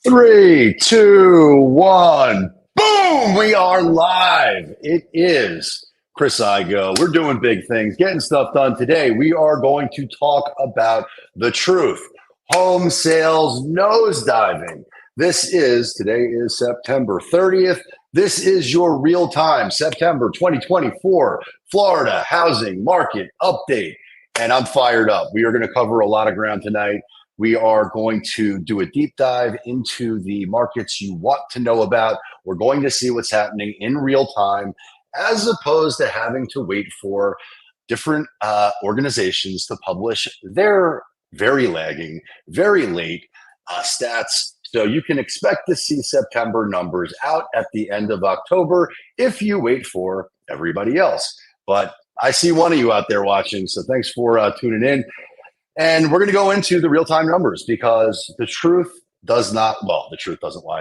Three, two, one. Boom! We are live. It is Chris Igoe. We're doing big things, getting stuff done. Today, we are going to talk about the truth. Home sales nosediving. Today is September 30th. This is your real time September 2024 Florida housing market update. And I'm fired up. We are going to cover a lot of ground tonight. We are going to do a deep dive into the markets you want to know about. We're going to see what's happening in real time, as opposed to having to wait for different organizations to publish their very lagging, very late stats. So you can expect to see September numbers out at the end of October if you wait for everybody else. But I see one of you out there watching, so thanks for tuning in. And we're going to go into the real-time numbers because the truth doesn't lie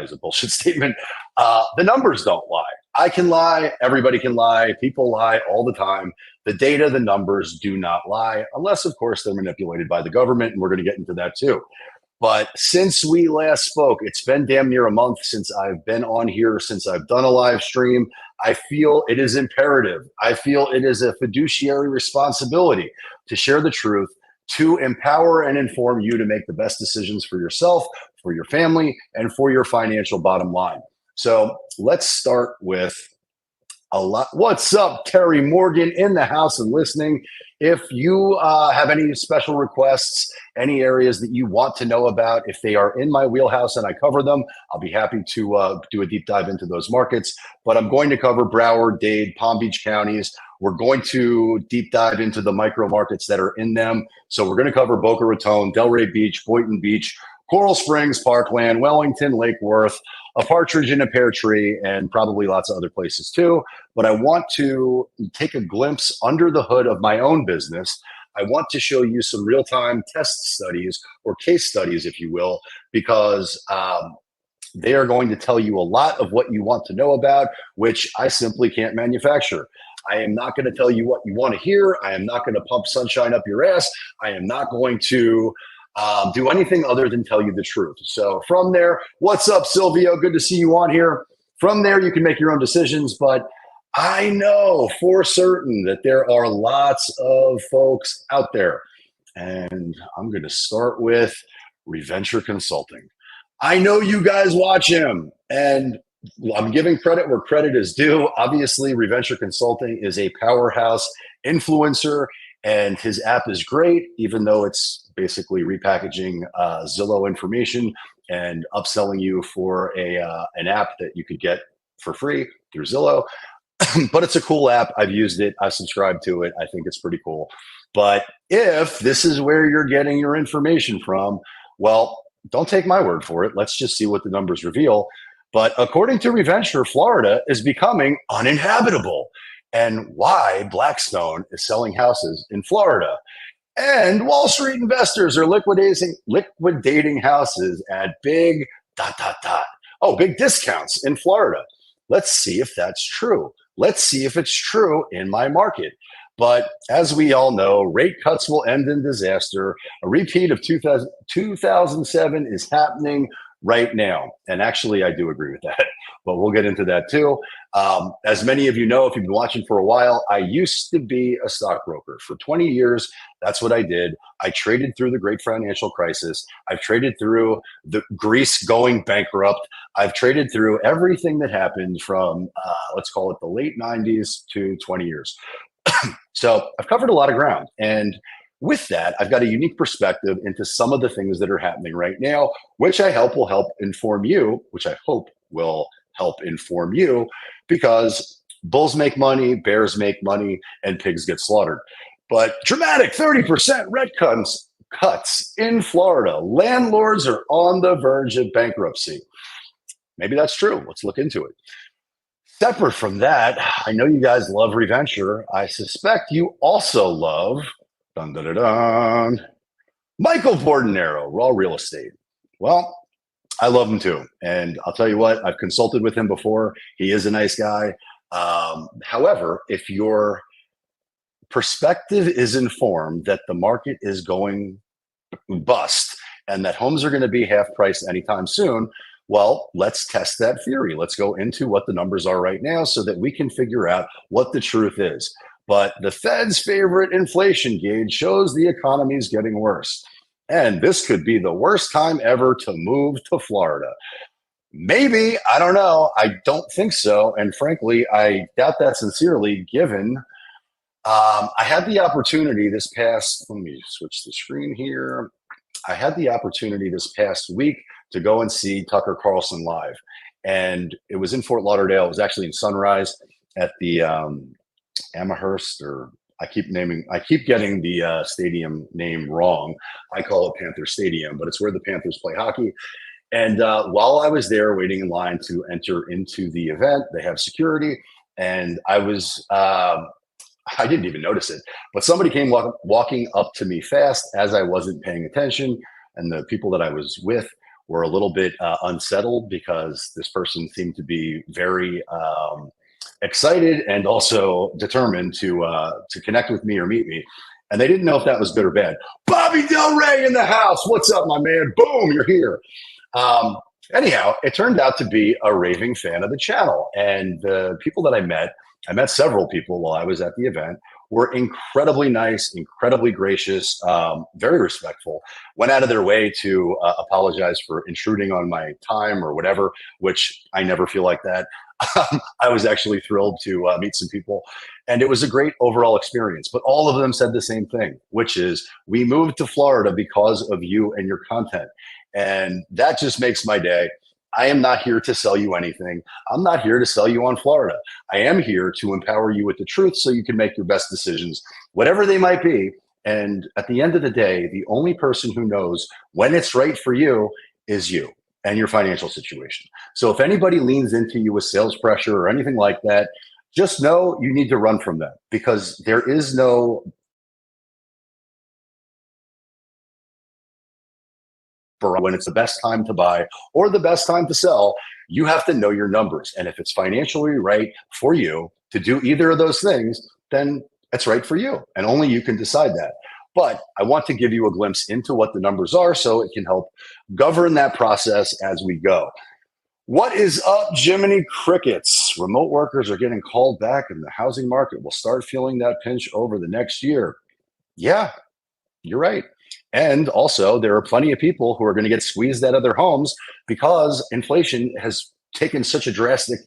is a bullshit statement. The numbers don't lie. I can lie. Everybody can lie. People lie all the time. The data, the numbers do not lie, unless, of course, they're manipulated by the government, and we're going to get into that too. But since we last spoke, it's been damn near a month since I've been on here, since I've done a live stream. I feel it is imperative. I feel it is a fiduciary responsibility to share the truth, to empower and inform you to make the best decisions for yourself, for your family, and for your financial bottom line. So let's start with What's up, Terry Morgan in the house and listening. If you have any special requests, any areas that you want to know about, if they are in my wheelhouse and I cover them, I'll be happy to do a deep dive into those markets. But I'm going to cover Broward, Dade, Palm Beach counties. We're going to deep dive into the micro markets that are in them. So we're going to cover Boca Raton, Delray Beach, Boynton Beach, Coral Springs, Parkland, Wellington, Lake Worth, a partridge in a pear tree, and probably lots of other places too. But I want to take a glimpse under the hood of my own business. I want to show you some real-time test studies or case studies, if you will, because they are going to tell you a lot of what you want to know about, which I simply can't manufacture. I am not going to tell you what you want to hear. I am not going to pump sunshine up your ass. I am not going to do anything other than tell you the truth. So from there, what's up, Silvio? Good to see you on here. From there, you can make your own decisions, but I know for certain that there are lots of folks out there. And I'm going to start with Reventure Consulting. I know you guys watch him, and I'm giving credit where credit is due. Obviously, Reventure Consulting is a powerhouse influencer, and his app is great, even though it's basically repackaging Zillow information and upselling you for an app that you could get for free through Zillow. But it's a cool app. I've used it. I've subscribed to it. I think it's pretty cool. But if this is where you're getting your information from, well, don't take my word for it. Let's just see what the numbers reveal. But according to Reventure, Florida is becoming uninhabitable, and why Blackstone is selling houses in Florida. And Wall Street investors are liquidating houses at big ... Oh, big discounts in Florida. Let's see if that's true. Let's see if it's true in my market. But as we all know, rate cuts will end in disaster. A repeat of 2007 is happening right now. And actually, I do agree with that, but we'll get into that too. As many of you know, if you've been watching for a while, I used to be a stockbroker for 20 years. That's what I did. I traded through the great financial crisis. I've traded through the Greece going bankrupt. I've traded through everything that happened from, let's call it the late 90s to 20 years. So I've covered a lot of ground. And with that, I've got a unique perspective into some of the things that are happening right now, which I hope will help inform you, because bulls make money, bears make money, and pigs get slaughtered. But dramatic 30% rent cuts in Florida. Landlords are on the verge of bankruptcy. Maybe that's true. Let's look into it. Separate from that, I know you guys love Reventure. I suspect you also love Michael Bordenero, Raw Real Estate. Well, I love him too. And I'll tell you what, I've consulted with him before. He is a nice guy. However, if your perspective is informed that the market is going bust and that homes are going to be half priced anytime soon, Well, let's test that theory. Let's go into what the numbers are right now so that we can figure out what the truth is. But the Fed's favorite inflation gauge shows the economy is getting worse. And this could be the worst time ever to move to Florida. Maybe, I don't know. I don't think so. And frankly, I doubt that sincerely, given I had the opportunity this past, let me switch the screen here. I had the opportunity this past week to go and see Tucker Carlson live. And it was in Fort Lauderdale. It was actually in Sunrise at the Amherst, or I keep getting the stadium name wrong. I call it Panther Stadium, but it's where the Panthers play hockey. And while I was there waiting in line to enter into the event, they have security. And I didn't even notice it, but somebody came walking up to me fast as I wasn't paying attention. And the people that I was with were a little bit unsettled because this person seemed to be very excited and also determined to connect with me or meet me. And they didn't know if that was good or bad. Bobby Delray in the house. What's up, my man? Boom, you're here. Anyhow, it turned out to be a raving fan of the channel. And the people that I met several people while I was at the event, were incredibly nice, incredibly gracious, very respectful, went out of their way to apologize for intruding on my time or whatever, which I never feel like that. I was actually thrilled to meet some people, and it was a great overall experience. But all of them said the same thing, which is, we moved to Florida because of you and your content. And that just makes my day. I am not here to sell you anything. I'm not here to sell you on Florida. I am here to empower you with the truth so you can make your best decisions, whatever they might be. And at the end of the day, the only person who knows when it's right for you is you and your financial situation. So if anybody leans into you with sales pressure or anything like that, just know you need to run from them, because there is no when it's the best time to buy or the best time to sell. You have to know your numbers. And if it's financially right for you to do either of those things, then it's right for you. And only you can decide that. But I want to give you a glimpse into what the numbers are so it can help govern that process as we go. What is up, Jiminy Crickets? Remote workers are getting called back and the housing market will start feeling that pinch over the next year. Yeah, you're right. And also, there are plenty of people who are going to get squeezed out of their homes because inflation has taken such a drastic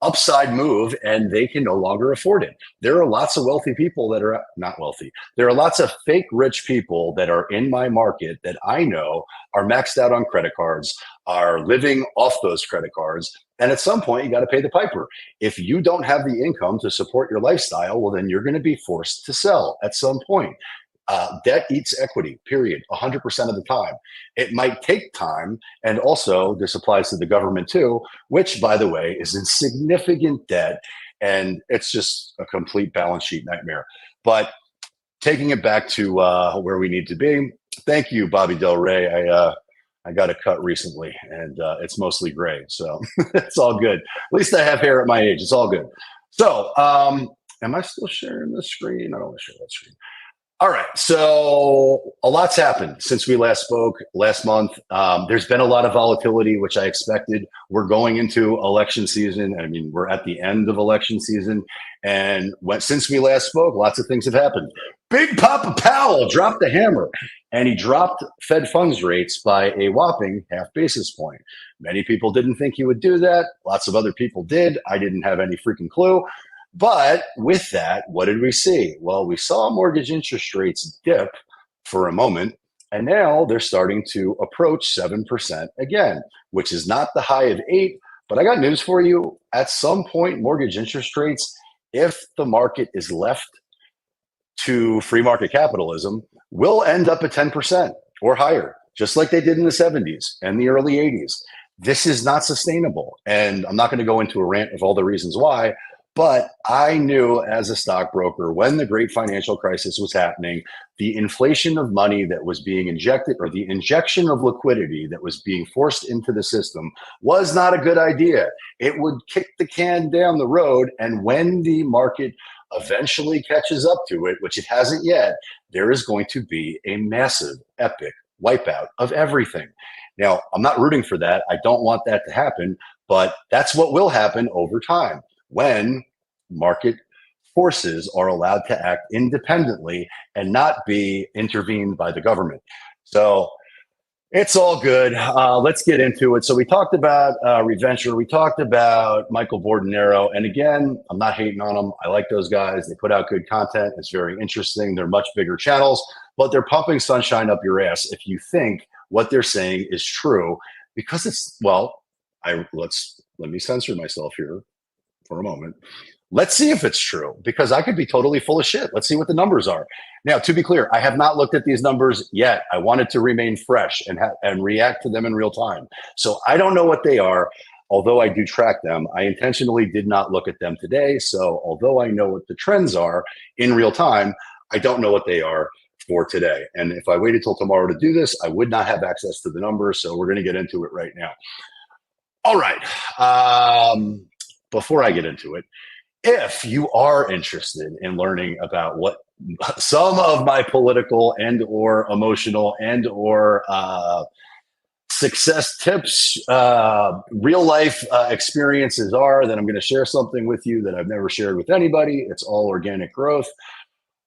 upside move and they can no longer afford it. There are lots of wealthy people that are not wealthy. There are lots of fake rich people that are in my market that I know are maxed out on credit cards, are living off those credit cards. And at some point, you got to pay the piper. If you don't have the income to support your lifestyle, well, then you're going to be forced to sell at some point. Debt eats equity, period, 100% of the time. It might take time. And also, this applies to the government too, which, by the way, is in significant debt. And it's just a complete balance sheet nightmare. But taking it back to where we need to be, thank you, Bobby Delray. I got a cut recently, and it's mostly gray. So it's all good. At least I have hair at my age. It's all good. So am I still sharing the screen? I don't want to share that screen. All right, so a lot's happened since we last spoke last month. There's been a lot of volatility, which I expected. We're going into election season. I mean, we're at the end of election season. And since we last spoke, lots of things have happened. Big Papa Powell dropped the hammer, and he dropped Fed funds rates by a whopping half basis point. Many people didn't think he would do that. Lots of other people did. I didn't have any freaking clue. But with that, what did we see? Well, we saw mortgage interest rates dip for a moment, and now they're starting to approach 7% again, which is not the high of 8. But I got news for you. At some point, mortgage interest rates, if the market is left to free market capitalism, will end up at 10% or higher, just like they did in the 70s and the early 80s. This is not sustainable. And I'm not going to go into a rant of all the reasons why. But I knew as a stockbroker when the great financial crisis was happening, the inflation of money that was being injected, or the injection of liquidity that was being forced into the system, was not a good idea. It would kick the can down the road. And when the market eventually catches up to it, which it hasn't yet, there is going to be a massive, epic wipeout of everything. Now, I'm not rooting for that. I don't want that to happen, but that's what will happen over time when market forces are allowed to act independently and not be intervened by the government. So it's all good. Let's get into it. So we talked about Reventure. We talked about Michael Bordenero. And again, I'm not hating on them. I like those guys. They put out good content. It's very interesting. They're much bigger channels, but they're pumping sunshine up your ass if you think what they're saying is true, because it's, well, let me censor myself here for a moment. Let's see if it's true, because I could be totally full of shit. Let's see what the numbers are. Now, to be clear, I have not looked at these numbers yet. I wanted to remain fresh and react to them in real time. So I don't know what they are, although I do track them. I intentionally did not look at them today. So although I know what the trends are in real time, I don't know what they are for today. And if I waited till tomorrow to do this, I would not have access to the numbers. So we're going to get into it right now. All right. Before I get into it, if you are interested in learning about what some of my political and or emotional and or success tips, real life experiences are, then I'm going to share something with you that I've never shared with anybody. It's all organic growth.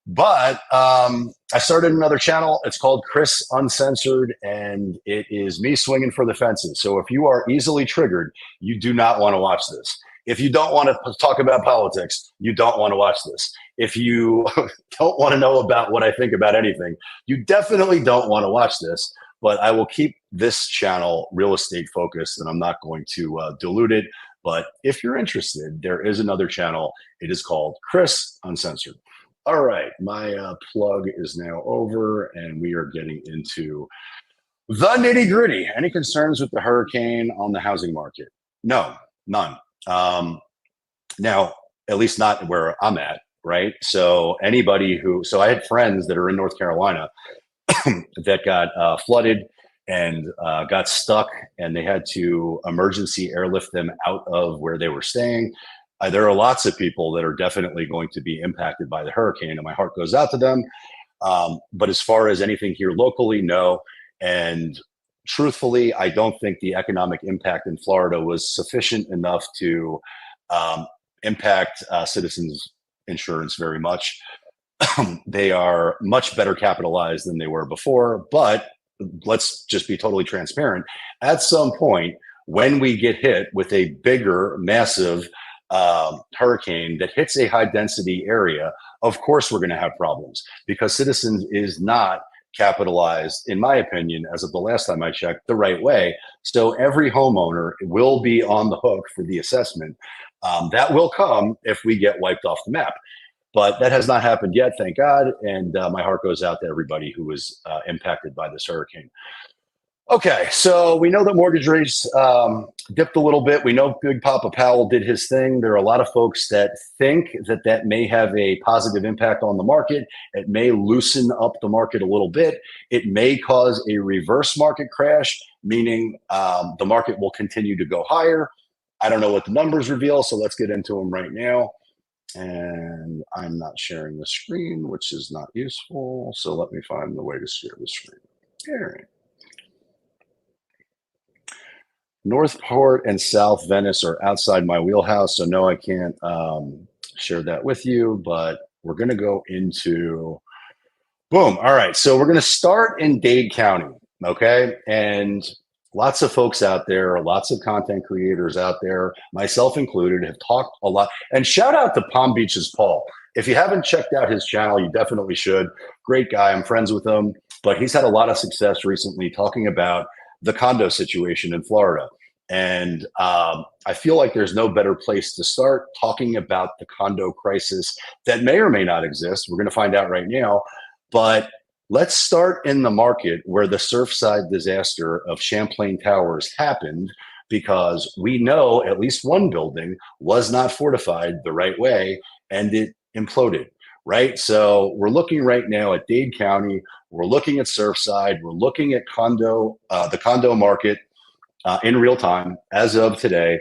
But I started another channel. It's called Chris Uncensored, and it is me swinging for the fences. So if you are easily triggered, you do not want to watch this. If you don't want to talk about politics, you don't want to watch this. If you don't want to know about what I think about anything, you definitely don't want to watch this. But I will keep this channel real estate focused, and I'm not going to dilute it. But if you're interested, there is another channel. It is called Chris Uncensored. All right, my plug is now over, and we are getting into the nitty gritty. Any concerns with the hurricane on the housing market? No, none. Now, at least not where I'm at, right? So anybody so I had friends that are in North Carolina that got flooded and got stuck, and they had to emergency airlift them out of where they were staying. There are lots of people that are definitely going to be impacted by the hurricane, and my heart goes out to them. But as far as anything here locally, no. And truthfully, I don't think the economic impact in Florida was sufficient enough to impact Citizens Insurance very much. They are much better capitalized than they were before, but let's just be totally transparent. At some point, when we get hit with a bigger, massive hurricane that hits a high density area, of course we're going to have problems, because Citizens is not capitalized, in my opinion, as of the last time I checked, the right way. So every homeowner will be on the hook for the assessment. That will come if we get wiped off the map. But that has not happened yet, thank God. And my heart goes out to everybody who was impacted by this hurricane. Okay, so we know that mortgage rates dipped a little bit. We know Big Papa Powell did his thing. There are a lot of folks that think that that may have a positive impact on the market. It may loosen up the market a little bit. It may cause a reverse market crash, meaning the market will continue to go higher. I don't know what the numbers reveal, so let's get into them right now. And I'm not sharing the screen, which is not useful. So let me find the way to share the screen. All right. Northport and South Venice are outside my wheelhouse, so no, I can't share that with you, but we're going to go into, boom. All right, so we're going to start in Dade County, okay? And lots of folks out there, lots of content creators out there, myself included, have talked a lot. And shout out to Palm Beach's Paul. If you haven't checked out his channel, you definitely should. Great guy, I'm friends with him, but he's had a lot of success recently talking about the condo situation in Florida. And I feel like there's no better place to start talking about the condo crisis that may or may not exist. We're going to find out right now. But let's start in the market where the Surfside disaster of Champlain Towers happened, because we know at least one building was not fortified the right way and it imploded. Right. So we're looking right now at Dade County. We're looking at Surfside. We're looking at the condo market in real time as of today.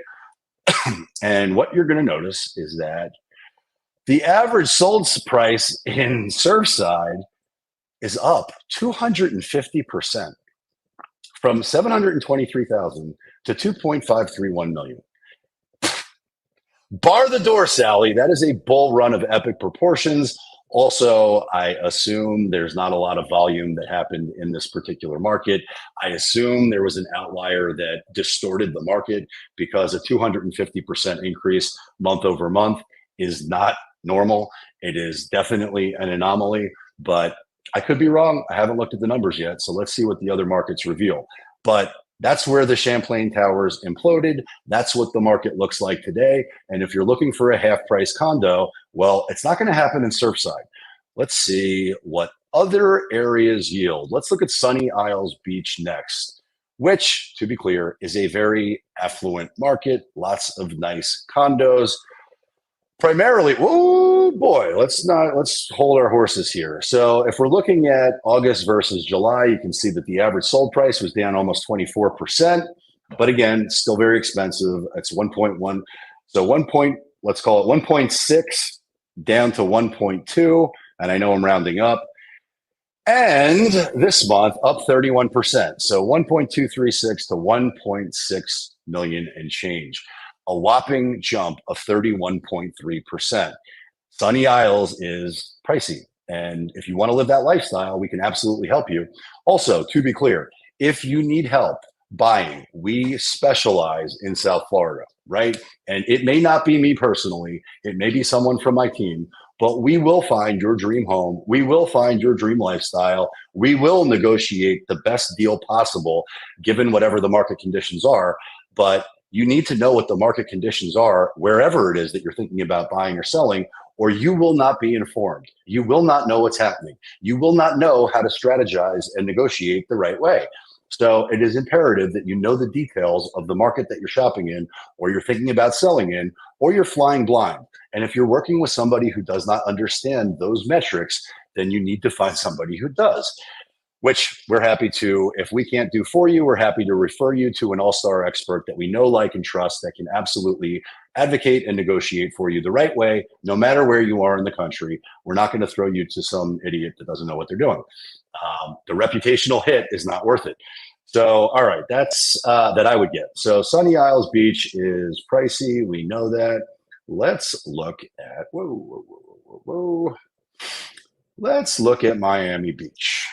And what you're going to notice is that the average sold price in Surfside is up 250% from 723,000 to 2.531 million. Bar the door, Sally. That is a bull run of epic proportions. Also, I assume there's not a lot of volume that happened in this particular market. I assume there was an outlier that distorted the market because a 250% increase month over month is not normal. It is definitely an anomaly, but I could be wrong. I haven't looked at the numbers yet, so let's see what the other markets reveal. But that's where the Champlain Towers imploded. That's what the market looks like today. And if you're looking for a half-price condo, well, it's not going to happen in Surfside. Let's see what other areas yield. Let's look at Sunny Isles Beach next, which, to be clear, is a very affluent market. Lots of nice condos. Primarily, oh boy, let's hold our horses here. So if we're looking at August versus July, you can see that the average sold price was down almost 24%. But again, still very expensive. It's 1.1. So let's call it 1.6 down to 1.2. And I know I'm rounding up. And this month, up 31%. So 1.236 to 1.6 million and change. A whopping jump of 31.3%. Sunny Isles is pricey. And if you want to live that lifestyle, we can absolutely help you. Also, to be clear, if you need help buying, we specialize in South Florida, right? And it may not be me personally, it may be someone from my team, but we will find your dream home. We will find your dream lifestyle. We will negotiate the best deal possible, given whatever the market conditions are. But you need to know what the market conditions are wherever it is that you're thinking about buying or selling, or you will not be informed. You will not know what's happening. You will not know how to strategize and negotiate the right way. So it is imperative that you know the details of the market that you're shopping in, or you're thinking about selling in, or you're flying blind. And if you're working with somebody who does not understand those metrics, then you need to find somebody who does. Which we're happy to. If we can't do for you, we're happy to refer you to an all-star expert that we know, like, and trust that can absolutely advocate and negotiate for you the right way, no matter where you are in the country. We're not going to throw you to some idiot that doesn't know what they're doing. The reputational hit is not worth it. So, all right, that's that I would get. So Sunny Isles Beach is pricey. We know that. Let's look at, Let's look at Miami Beach.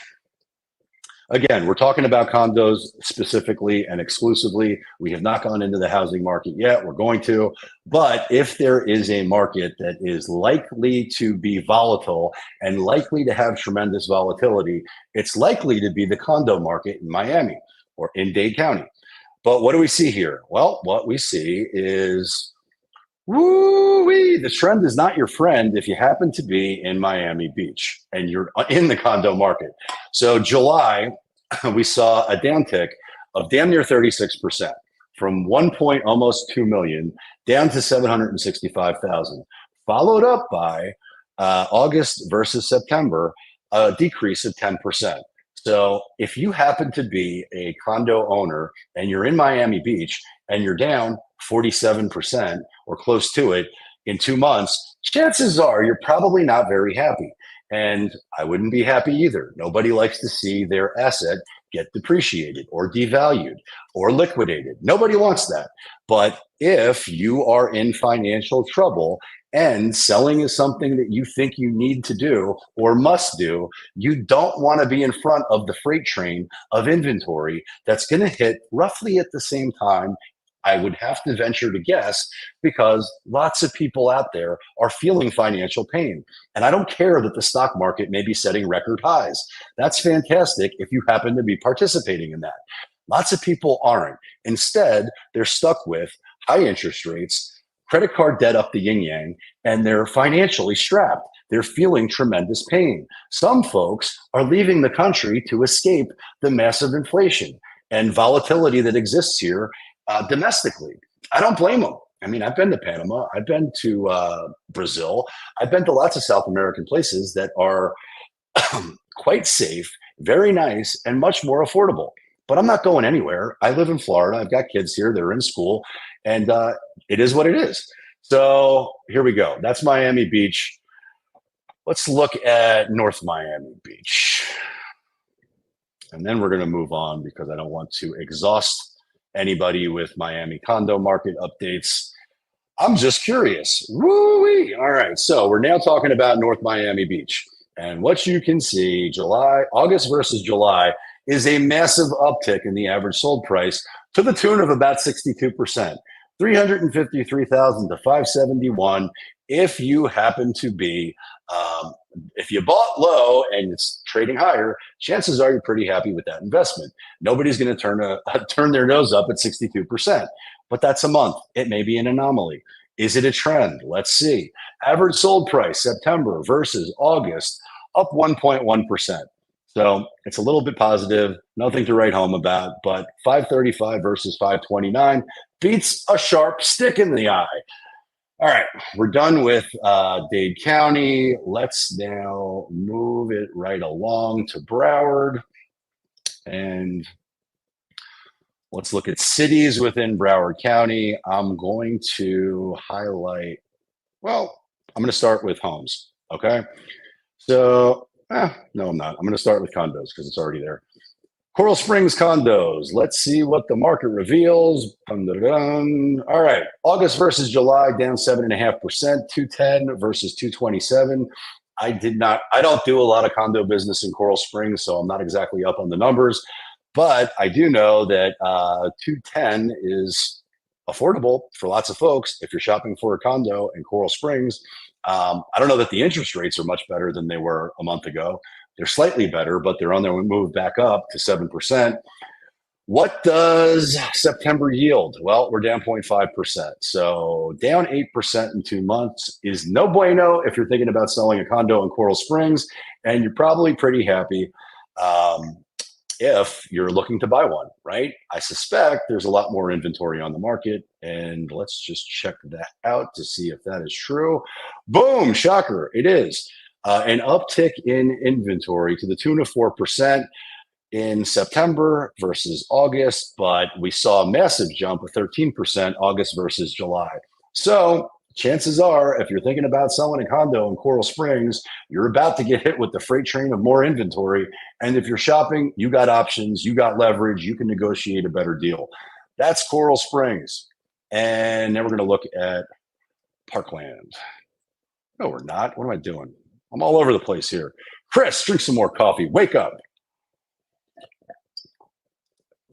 Again, we're talking about condos specifically and exclusively. We have not gone into the housing market yet. We're going to. But if there is a market that is likely to be volatile and likely to have tremendous volatility, it's likely to be the condo market in Miami or in Dade County. But what do we see here? Well, what we see is, woo-wee, the trend is not your friend if you happen to be in Miami Beach and you're in the condo market. So July, we saw a downtick of damn near 36% from almost 2 million down to 765,000, followed up by August versus September, a decrease of 10%. So if you happen to be a condo owner and you're in Miami Beach and you're down 47% or close to it in 2 months, chances are you're probably not very happy. And I wouldn't be happy either. Nobody likes to see their asset get depreciated or devalued or liquidated. Nobody wants that. But if you are in financial trouble and selling is something that you think you need to do or must do, you don't want to be in front of the freight train of inventory that's going to hit roughly at the same time, I would have to venture to guess, because lots of people out there are feeling financial pain. And I don't care that the stock market may be setting record highs. That's fantastic if you happen to be participating in that. Lots of people aren't. Instead, they're stuck with high interest rates, credit card debt up the yin-yang, and they're financially strapped. They're feeling tremendous pain. Some folks are leaving the country to escape the massive inflation and volatility that exists here domestically. I don't blame them. I mean, I've been to Panama. I've been to Brazil. I've been to lots of South American places that are quite safe, very nice, and much more affordable. But I'm not going anywhere. I live in Florida. I've got kids here. They're in school. And it is what it is. So here we go. That's Miami Beach. Let's look at North Miami Beach. And then we're going to move on because I don't want to exhaust anybody with Miami condo market updates. I'm just curious. Woo-wee. All right. So we're now talking about North Miami Beach. And what you can see, August versus July is a massive uptick in the average sold price to the tune of about 62%, 353,000 to 571. If you happen to be, if you bought low and it's trading higher, chances are you're pretty happy with that investment. Nobody's going to turn their nose up at 62%, but that's a month. It may be an anomaly. Is it a trend? Let's see. Average sold price September versus August up 1.1%. So it's a little bit positive, nothing to write home about, but 535 versus 529 beats a sharp stick in the eye. All right, we're done with Dade County. Let's now move it right along to Broward. And let's look at cities within Broward County. I'm going to highlight, well, I'm going to start with homes, okay? So, no, I'm not. I'm going to start with condos because it's already there. Coral Springs condos. Let's see what the market reveals. Dun, dun, dun. All right. August versus July down 7.5%, 210 versus 227. I don't do a lot of condo business in Coral Springs, so I'm not exactly up on the numbers. But I do know that 210 is affordable for lots of folks if you're shopping for a condo in Coral Springs. I don't know that the interest rates are much better than they were a month ago. They're slightly better, but they're on their move back up to 7%. What does September yield? Well, we're down 0.5%. So down 8% in 2 months is no bueno if you're thinking about selling a condo in Coral Springs, and you're probably pretty happy if you're looking to buy one, right? I suspect there's a lot more inventory on the market, and let's just check that out to see if that is true. Boom, shocker, it is. An uptick in inventory to the tune of 4% in September versus August, but we saw a massive jump of 13% August versus July. So chances are, if you're thinking about selling a condo in Coral Springs, you're about to get hit with the freight train of more inventory. And if you're shopping, you got options, you got leverage, you can negotiate a better deal. That's Coral Springs. And then we're going to look at Parkland. No, we're not. What am I doing? I'm all over the place here. Chris, drink some more coffee. Wake up.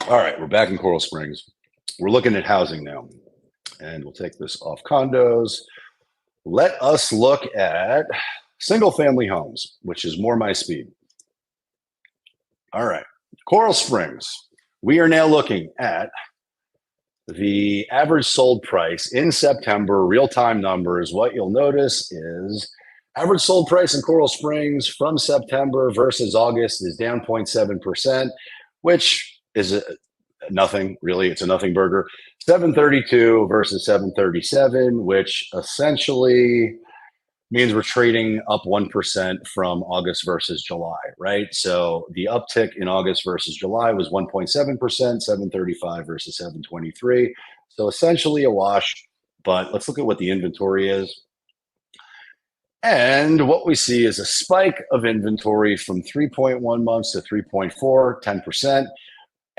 All right, we're back in Coral Springs. We're looking at housing now. And we'll take this off condos. Let us look at single family homes, which is more my speed. All right, Coral Springs. We are now looking at the average sold price in September, real-time numbers. What you'll notice is average sold price in Coral Springs from September versus August is down 0.7%, which is nothing, really. It's a nothing burger. 732 versus 737, which essentially means we're trading up 1% from August versus July, right? So the uptick in August versus July was 1.7%, 735 versus 723. So essentially a wash, but let's look at what the inventory is. And what we see is a spike of inventory from 3.1 months to 3.4, 10%.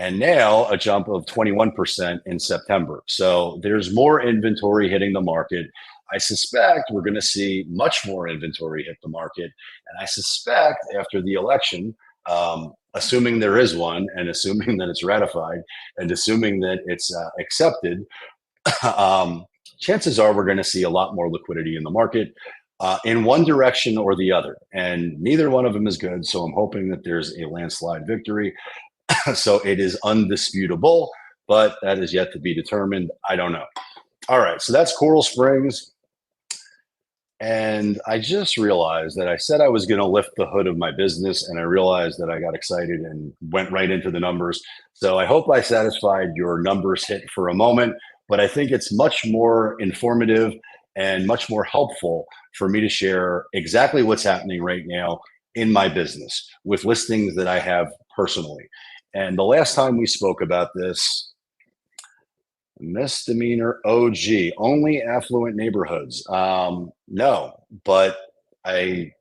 And now a jump of 21% in September. So there's more inventory hitting the market. I suspect we're going to see much more inventory hit the market. And I suspect after the election, assuming there is one, and assuming that it's ratified, and assuming that it's accepted, chances are we're going to see a lot more liquidity in the market in one direction or the other. And neither one of them is good. So I'm hoping that there's a landslide victory. So it is undisputable, but that is yet to be determined. I don't know. All right, so that's Coral Springs. And I just realized that I said I was going to lift the hood of my business, and I realized that I got excited and went right into the numbers. So I hope I satisfied your numbers hit for a moment, but I think it's much more informative and much more helpful for me to share exactly what's happening right now in my business with listings that I have personally. And the last time we spoke about this, misdemeanor OG, only affluent neighborhoods. No, but I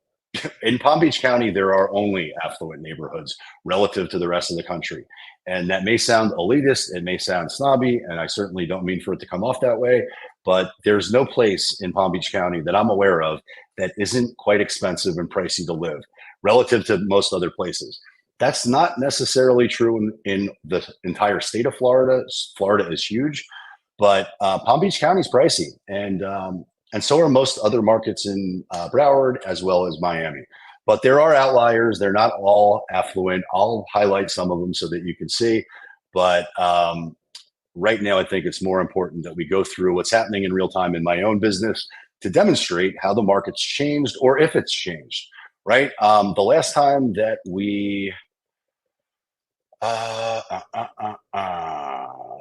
in Palm Beach County, there are only affluent neighborhoods relative to the rest of the country. And that may sound elitist, it may sound snobby, and I certainly don't mean for it to come off that way, but there's no place in Palm Beach County that I'm aware of that isn't quite expensive and pricey to live relative to most other places. That's not necessarily true in the entire state of Florida. Florida is huge, but Palm Beach County is pricey, and so are most other markets in Broward as well as Miami. But there are outliers. They're not all affluent. I'll highlight some of them so that you can see. But right now, I think it's more important that we go through what's happening in real time in my own business to demonstrate how the market's changed or if it's changed, right? The last time that we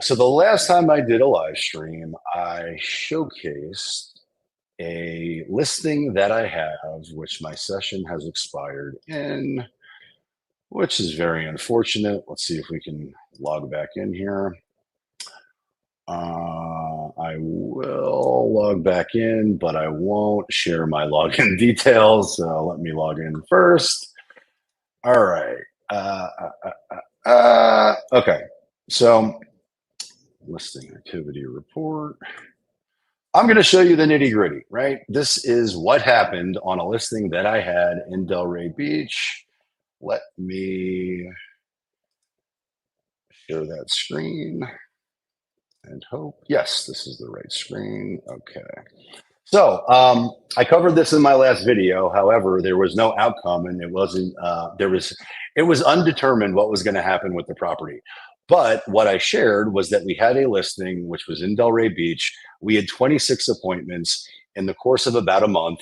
so the last time I did a live stream, I showcased a listing that I have, which my session has expired in, which is very unfortunate. Let's see if we can log back in here. I will log back in, but I won't share my login details. So let me log in first. All right. Okay. So listing activity report. I'm going to show you the nitty gritty, right? This is what happened on a listing that I had in Delray Beach. Let me share that screen and hope. Yes, this is the right screen. Okay. So I covered this in my last video. However, there was no outcome, and it wasn't. It was undetermined what was going to happen with the property. But what I shared was that we had a listing which was in Delray Beach. We had 26 appointments in the course of about a month.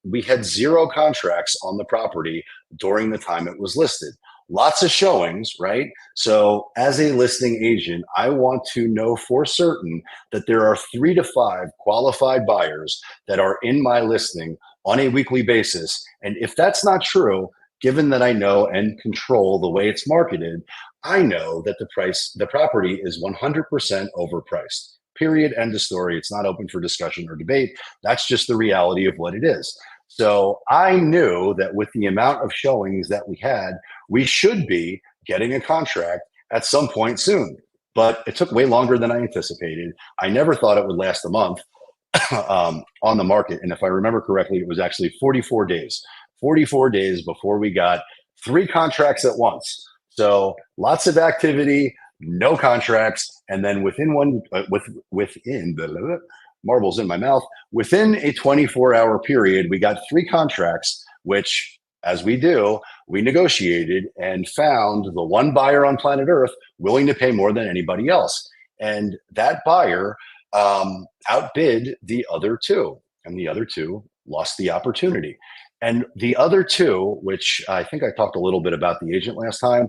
We had 0 contracts on the property during the time it was listed. Lots of showings, right? So as a listing agent, I want to know for certain that there are 3 to 5 qualified buyers that are in my listing on a weekly basis. And if that's not true, given that I know and control the way it's marketed, I know that the property is 100% overpriced. Period. End of story. It's not open for discussion or debate. That's just the reality of what it is. So I knew that with the amount of showings that we had, we should be getting a contract at some point soon. But it took way longer than I anticipated. I never thought it would last a month on the market. And if I remember correctly, it was actually 44 days. 44 days before we got 3 contracts at once. So lots of activity, no contracts, and then within marbles in my mouth, within a 24-hour period, we got 3 contracts, which, as we do, we negotiated and found the one buyer on planet Earth willing to pay more than anybody else. And that buyer outbid the other 2, and the other 2 lost the opportunity. And the other 2, which I think I talked a little bit about the agent last time,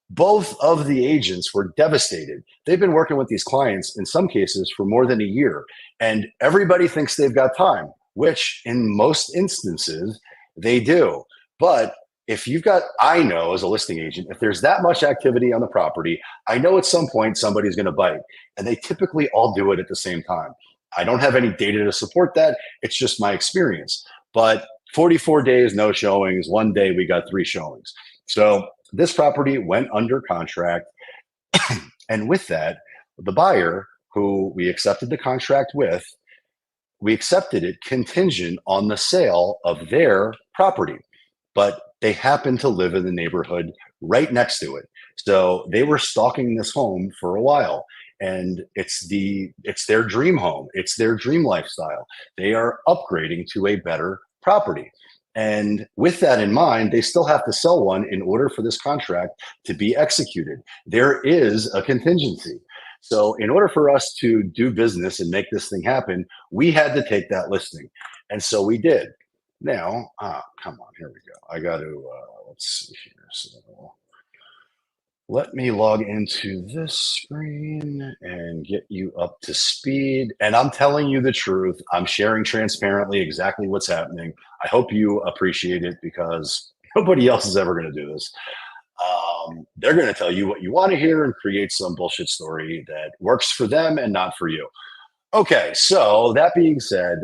both of the agents were devastated. They've been working with these clients in some cases for more than a year, and everybody thinks they've got time, which in most instances they do. But if you've got, I know as a listing agent, if there's that much activity on the property, I know at some point somebody's going to bite, and they typically all do it at the same time. I don't have any data to support that. It's just my experience. But 44 days, no showings. One day we got 3 showings. So this property went under contract. And with that, the buyer who we accepted the contract with, we accepted it contingent on the sale of their property. But they happened to live in the neighborhood right next to it. So they were stalking this home for a while. And it's their dream home. It's their dream lifestyle. They are upgrading to a better property. And with that in mind, they still have to sell one in order for this contract to be executed. There is a contingency. So in order for us to do business and make this thing happen, we had to take that listing. And so we did. Now, come on, here we go. I got to, let's see here. So let me log into this screen and get you up to speed. And I'm telling you the truth. I'm sharing transparently exactly what's happening. I hope you appreciate it because nobody else is ever going to do this. They're going to tell you what you want to hear and create some bullshit story that works for them and not for you. Okay, so that being said,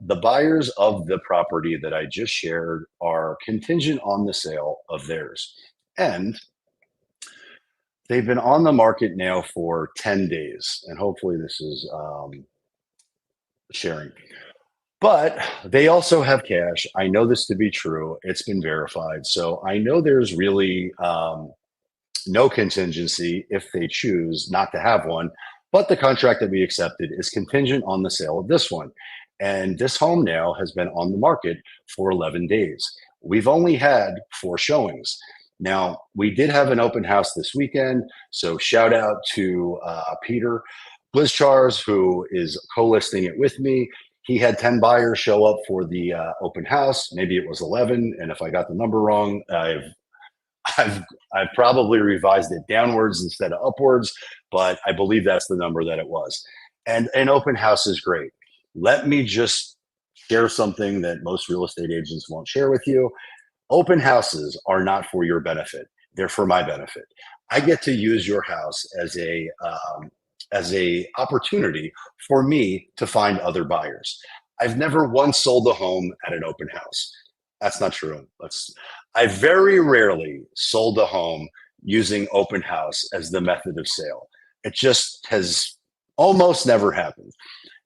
the buyers of the property that I just shared are contingent on the sale of theirs. And they've been on the market now for 10 days. And hopefully, this is sharing. But they also have cash. I know this to be true. It's been verified. So I know there's really no contingency if they choose not to have one. But the contract that we accepted is contingent on the sale of this one. And this home now has been on the market for 11 days. We've only had 4 showings. Now, we did have an open house this weekend. So shout out to Peter Blizzchars, who is co-listing it with me. He had 10 buyers show up for the open house. Maybe it was 11. And if I got the number wrong, I've probably revised it downwards instead of upwards, but I believe that's the number that it was. And an open house is great. Let me just share something that most real estate agents won't share with you. Open houses are not for your benefit. They're for my benefit. I get to use your house as a opportunity for me to find other buyers. I've never once sold a home at an open house. That's not true. I very rarely sold a home using open house as the method of sale. It just has almost never happened.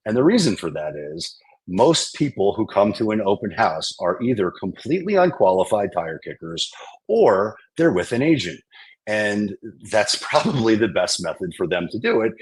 And the reason for that is most people who come to an open house are either completely unqualified tire kickers or they're with an agent. And that's probably the best method for them to do it.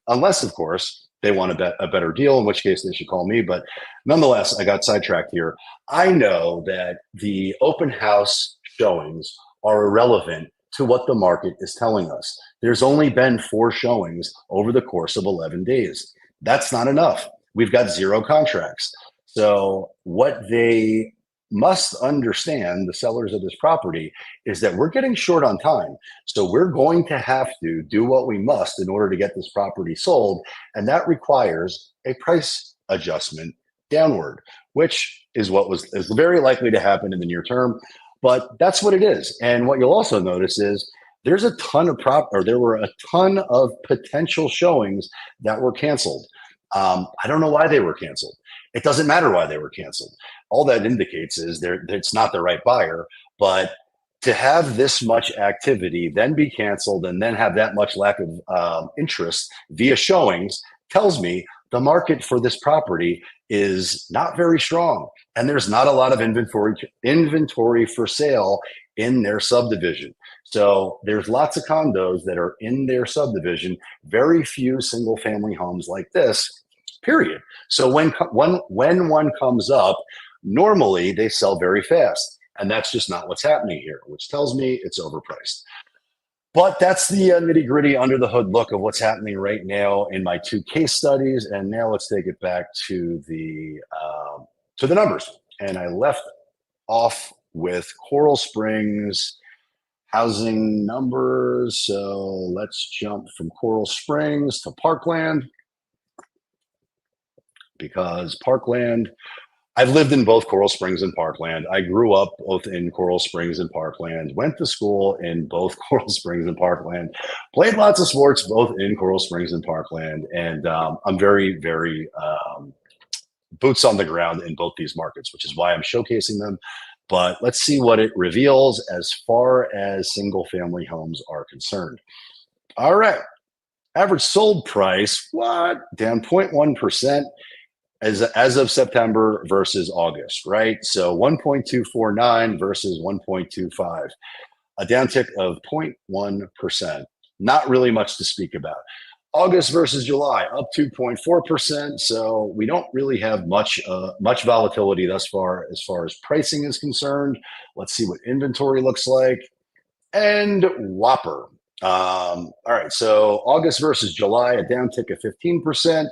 Unless, of course, they want a better deal, in which case they should call me. But nonetheless, I got sidetracked here. I know that the open house showings are irrelevant to what the market is telling us. There's only been 4 showings over the course of 11 days. That's not enough. We've got 0 contracts. So what they must understand, the sellers of this property, is that we're getting short on time. So we're going to have to do what we must in order to get this property sold. And that requires a price adjustment downward, which is what is very likely to happen in the near term. But that's what it is. And what you'll also notice is there were a ton of potential showings that were canceled. I don't know why they were canceled. It doesn't matter why they were canceled. All that indicates is it's not the right buyer. But to have this much activity, then be canceled, and then have that much lack of interest via showings tells me the market for this property is not very strong. And there's not a lot of inventory for sale in their subdivision. So there's lots of condos that are in their subdivision, very few single family homes like this, period. So when one comes up, normally they sell very fast. And that's just not what's happening here, which tells me it's overpriced. But that's the nitty gritty under the hood look of what's happening right now in my 2 case studies. And now let's take it back to the numbers. And I left off with Coral Springs housing numbers. So let's jump from Coral Springs to Parkland, because Parkland, I've lived in both Coral Springs and Parkland. I grew up both in Coral Springs and Parkland, went to school in both Coral Springs and Parkland, played lots of sports both in Coral Springs and Parkland. And I'm very, very boots on the ground in both these markets, which is why I'm showcasing them. But let's see what it reveals as far as single family homes are concerned. All right. Average sold price, down 0.1%. As of September versus August, right? So 1.249 versus 1.25, a downtick of 0.1%. Not really much to speak about. August versus July, up 2.4%. So we don't really have much volatility thus far as pricing is concerned. Let's see what inventory looks like. And whopper. All right, so August versus July, a downtick of 15%.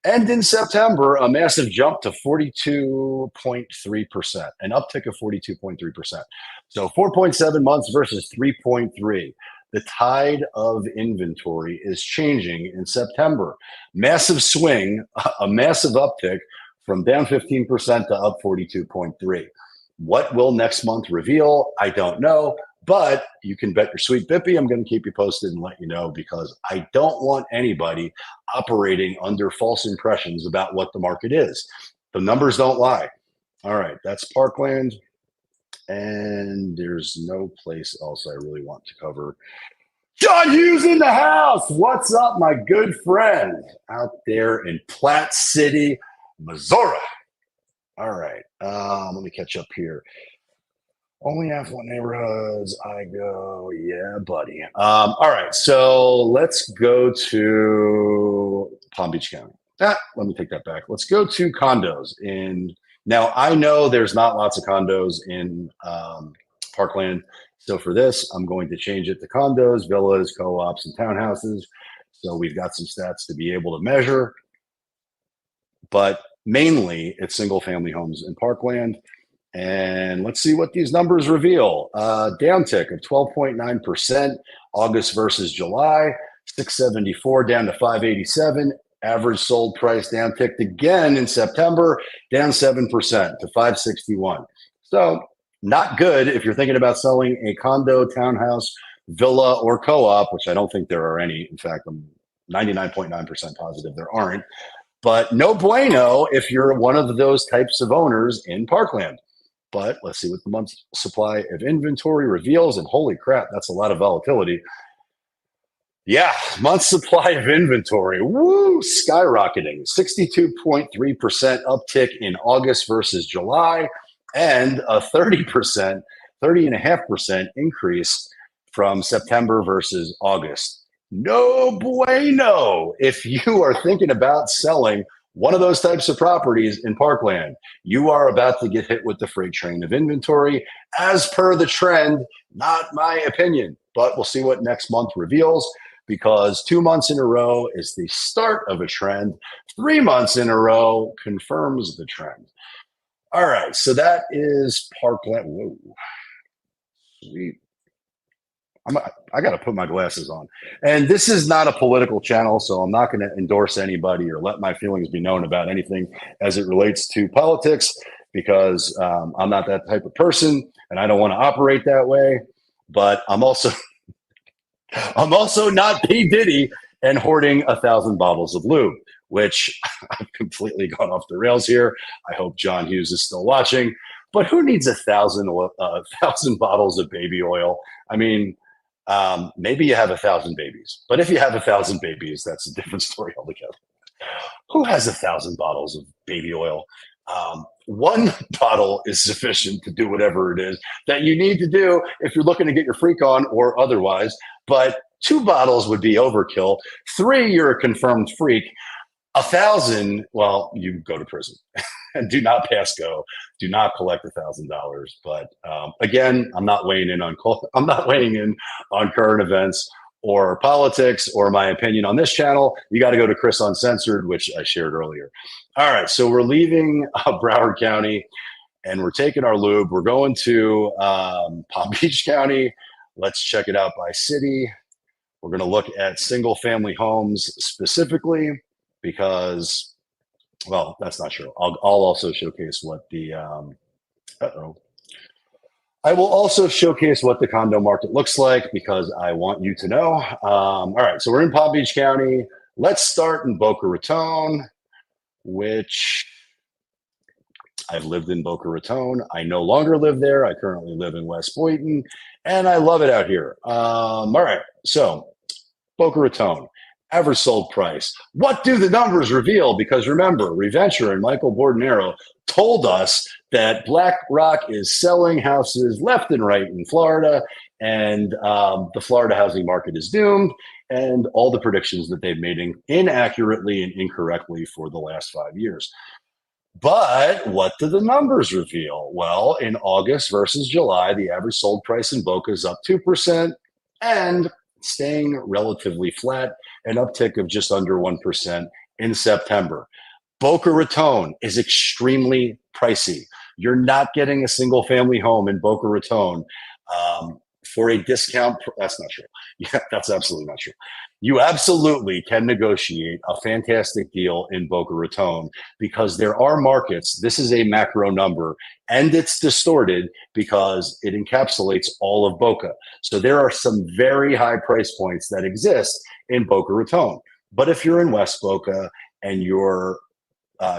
And in September, a massive jump to 42.3%, an uptick of 42.3%. So 4.7 months versus 3.3. The tide of inventory is changing in September. Massive swing, a massive uptick from down 15% to up 42.3. What will next month reveal? I don't know, But you can bet your sweet Bippy I'm going to keep you posted and let you know, because I don't want anybody operating under false impressions about what the market is. The numbers don't lie. All right, that's Parkland. And there's no place else I really want to cover. John Hughes in the house. What's up, my good friend out there in Platte City, Missouri? All right, let me catch up here. Only affluent neighborhoods. Igoe, yeah, buddy. All right, so let's go to Palm Beach County. Let me take that back. Let's go to condos in. Now, I know there's not lots of condos in Parkland. So for this, I'm going to change it to condos, villas, co-ops, and townhouses. So we've got some stats to be able to measure. But mainly, it's single-family homes in Parkland. And let's see what these numbers reveal. Downtick of 12.9%, August versus July, 674 down to 587. Average sold price downticked again in September, down 7% to 561. So not good if you're thinking about selling a condo, townhouse, villa, or co-op, which I don't think there are any. In fact, I'm 99.9% positive there aren't. But no bueno if you're one of those types of owners in Parkland. But let's see what the month's supply of inventory reveals. And holy crap, that's a lot of volatility. Yeah, month supply of inventory, woo, skyrocketing, 62.3% uptick in August versus July, and a 30.5% increase from September versus August. No bueno if you are thinking about selling one of those types of properties in Parkland. You are about to get hit with the freight train of inventory as per the trend, not my opinion, but we'll see what next month reveals. Because 2 months in a row is the start of a trend. 3 months in a row confirms the trend. All right, so that is Parkland. Whoa, sweet. I got to put my glasses on. And this is not a political channel, so I'm not going to endorse anybody or let my feelings be known about anything as it relates to politics, because I'm not that type of person, and I don't want to operate that way. But I'm also not P. Diddy and hoarding 1,000 bottles of lube, which I've completely gone off the rails here. I hope John Hughes is still watching. But who needs 1,000 bottles of baby oil? I mean, maybe you have 1,000 babies. But if you have 1,000 babies, that's a different story altogether. Who has 1,000 bottles of baby oil? One bottle is sufficient to do whatever it is that you need to do if you're looking to get your freak on or otherwise. But 2 bottles would be overkill. 3, you're a confirmed freak. 1,000, well, you go to prison. And do not pass go. Do not collect $1,000. But again, I'm not weighing in on current events or politics or my opinion on this channel. You got to go to Chris Uncensored, which I shared earlier. All right, so we're leaving Broward County and we're taking our lube. We're going to Palm Beach County. Let's check it out by city. We're going to look at single family homes specifically because, well, that's not true. I'll also showcase what the, I will also showcase what the condo market looks like because I want you to know. All right, so we're in Palm Beach County. Let's start in Boca Raton, which I've lived in Boca Raton. I no longer live there. I currently live in West Boynton, and I love it out here. All right, so Boca Raton, average sold price. What do the numbers reveal? Because remember, Reventure and Michael Bordenero told us that Blackrock is selling houses left and right in Florida, and the Florida housing market is doomed, and all the predictions that they've made inaccurately and incorrectly for the last 5 years. But what do the numbers reveal? Well, in August versus July, the average sold price in Boca is up 2% and staying relatively flat, an uptick of just under 1% in September. Boca Raton is extremely pricey. You're not getting a single family home in Boca Raton for a discount. That's not true. Yeah, that's absolutely not true. You absolutely can negotiate a fantastic deal in Boca Raton because there are markets. This is a macro number and it's distorted because it encapsulates all of Boca. So there are some very high price points that exist in Boca Raton. But if you're in West Boca and you're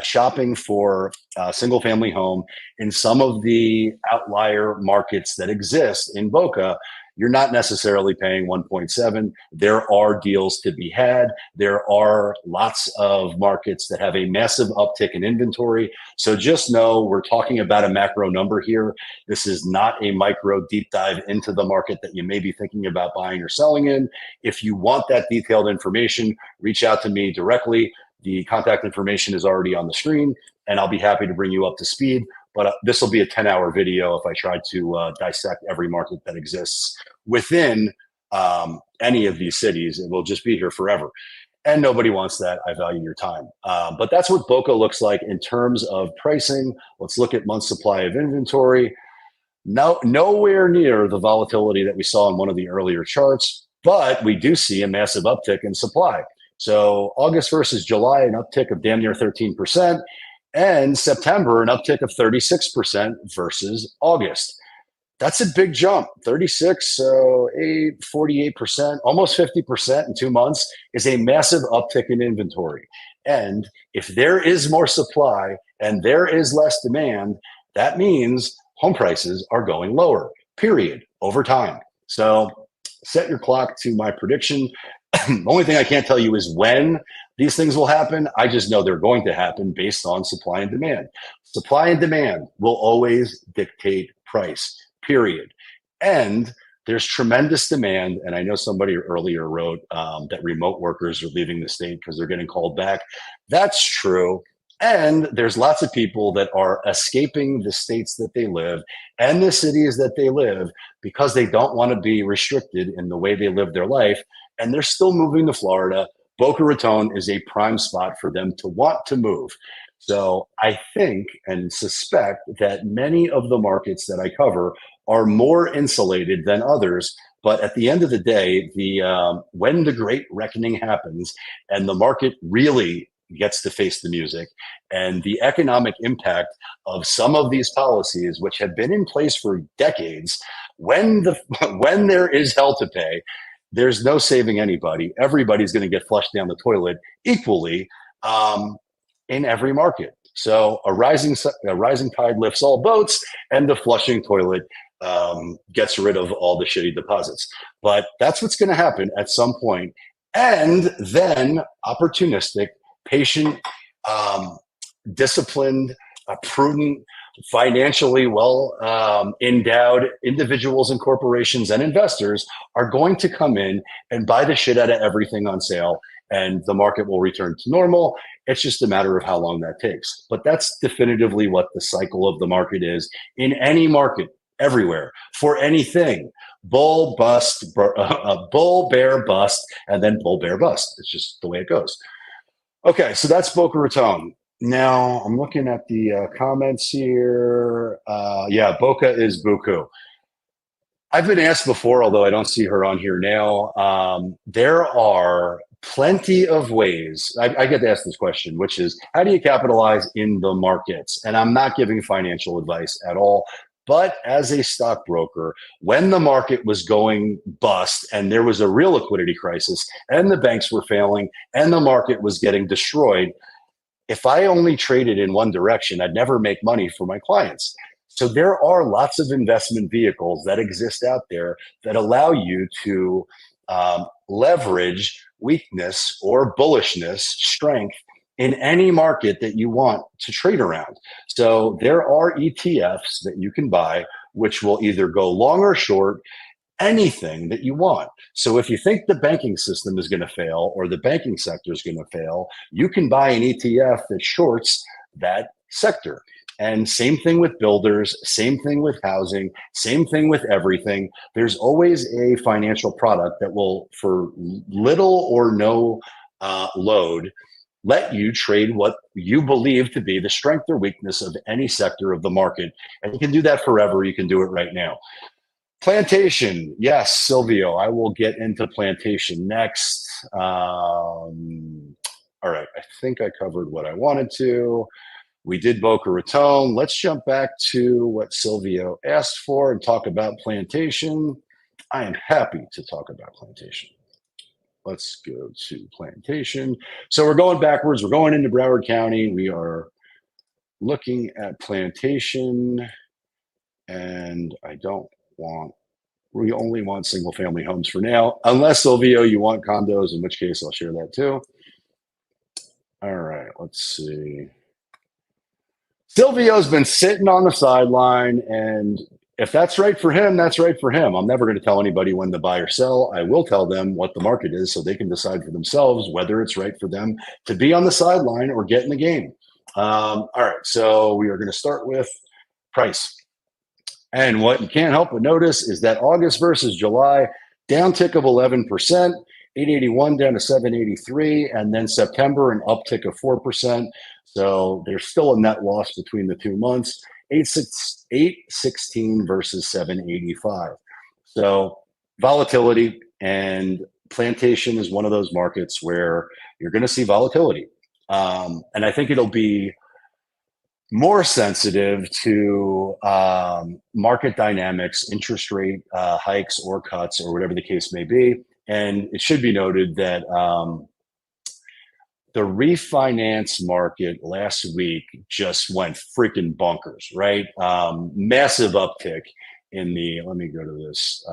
shopping for a single family home in some of the outlier markets that exist in Boca, you're not necessarily paying 1.7. There are deals to be had. There are lots of markets that have a massive uptick in inventory. So just know we're talking about a macro number here. This is not a micro deep dive into the market that you may be thinking about buying or selling in. If you want that detailed information, reach out to me directly. The contact information is already on the screen, and I'll be happy to bring you up to speed. But this will be a 10-hour video if I try to dissect every market that exists within any of these cities. It will just be here forever. And nobody wants that. I value your time. But that's what Boca looks like in terms of pricing. Let's look at month supply of inventory. Nowhere near the volatility that we saw in one of the earlier charts, but we do see a massive uptick in supply. So August versus July, an uptick of damn near 13%, and September, an uptick of 36% versus August. That's a big jump. 36, so 48%, almost 50% in 2 months is a massive uptick in inventory. And if there is more supply and there is less demand, that means home prices are going lower, period, over time. So set your clock to my prediction. The only thing I can't tell you is when these things will happen. I just know they're going to happen based on supply and demand. Supply and demand will always dictate price, period. And there's tremendous demand. And I know somebody earlier wrote that remote workers are leaving the state because they're getting called back. That's true. And there's lots of people that are escaping the states that they live and the cities that they live because they don't want to be restricted in the way they live their life. And they're still moving to Florida. Boca Raton is a prime spot for them to want to move. So I think and suspect that many of the markets that I cover are more insulated than others. But at the end of the day, when the great reckoning happens and the market really gets to face the music and the economic impact of some of these policies, which have been in place for decades, when there is hell to pay, there's no saving anybody. Everybody's going to get flushed down the toilet equally in every market. So a rising tide lifts all boats, and the flushing toilet gets rid of all the shitty deposits. But that's what's going to happen at some point. And then opportunistic, patient, disciplined, prudent, financially well endowed individuals and corporations and investors are going to come in and buy the shit out of everything on sale, and the market will return to normal. It's just a matter of how long that takes. But that's definitively what the cycle of the market is in any market, everywhere, for anything. Bull, bust, bull, bear, bust, and then bull, bear, bust. It's just the way it goes. Okay, so that's Boca Raton. Now I'm looking at the comments here. Yeah, Boca is buku. I've been asked before, although I don't see her on here now. There are plenty of ways. I get asked this question, which is, how do you capitalize in the markets? And I'm not giving financial advice at all. But as a stockbroker, when the market was going bust and there was a real liquidity crisis and the banks were failing and the market was getting destroyed, if I only traded in one direction, I'd never make money for my clients. So there are lots of investment vehicles that exist out there that allow you to leverage weakness or bullishness, strength in any market that you want to trade around. So there are ETFs that you can buy, which will either go long or short, anything that you want. So if you think the banking system is going to fail or the banking sector is going to fail, you can buy an ETF that shorts that sector. And same thing with builders, same thing with housing, same thing with everything. There's always a financial product that will, for little or no load, let you trade what you believe to be the strength or weakness of any sector of the market. And you can do that forever. You can do it right now. Plantation. Yes, Silvio, I will get into Plantation next. All right, I think I covered what I wanted to. We did Boca Raton. Let's jump back to what Silvio asked for and talk about Plantation. I am happy to talk about Plantation. Let's go to Plantation. So we're going backwards. We're going into Broward County. We are looking at Plantation, and we only want single family homes for now, unless Silvio, you want condos, in which case I'll share that too. All right, let's see. Silvio's been sitting on the sideline, and if that's right for him, that's right for him. I'm never going to tell anybody when to buy or sell. I will tell them what the market is so they can decide for themselves whether it's right for them to be on the sideline or get in the game. All right, so we are going to start with price. And what you can't help but notice is that August versus July, down tick of 11%, 881 down to 783, and then September, an uptick of 4%. So there's still a net loss between the 2 months, 816 versus 785. So volatility, and Plantation is one of those markets where you're going to see volatility. And I think it'll be more sensitive to market dynamics, interest rate hikes or cuts or whatever the case may be. And it should be noted that the refinance market last week just went freaking bonkers, right? Massive uptick in the, let me go to this.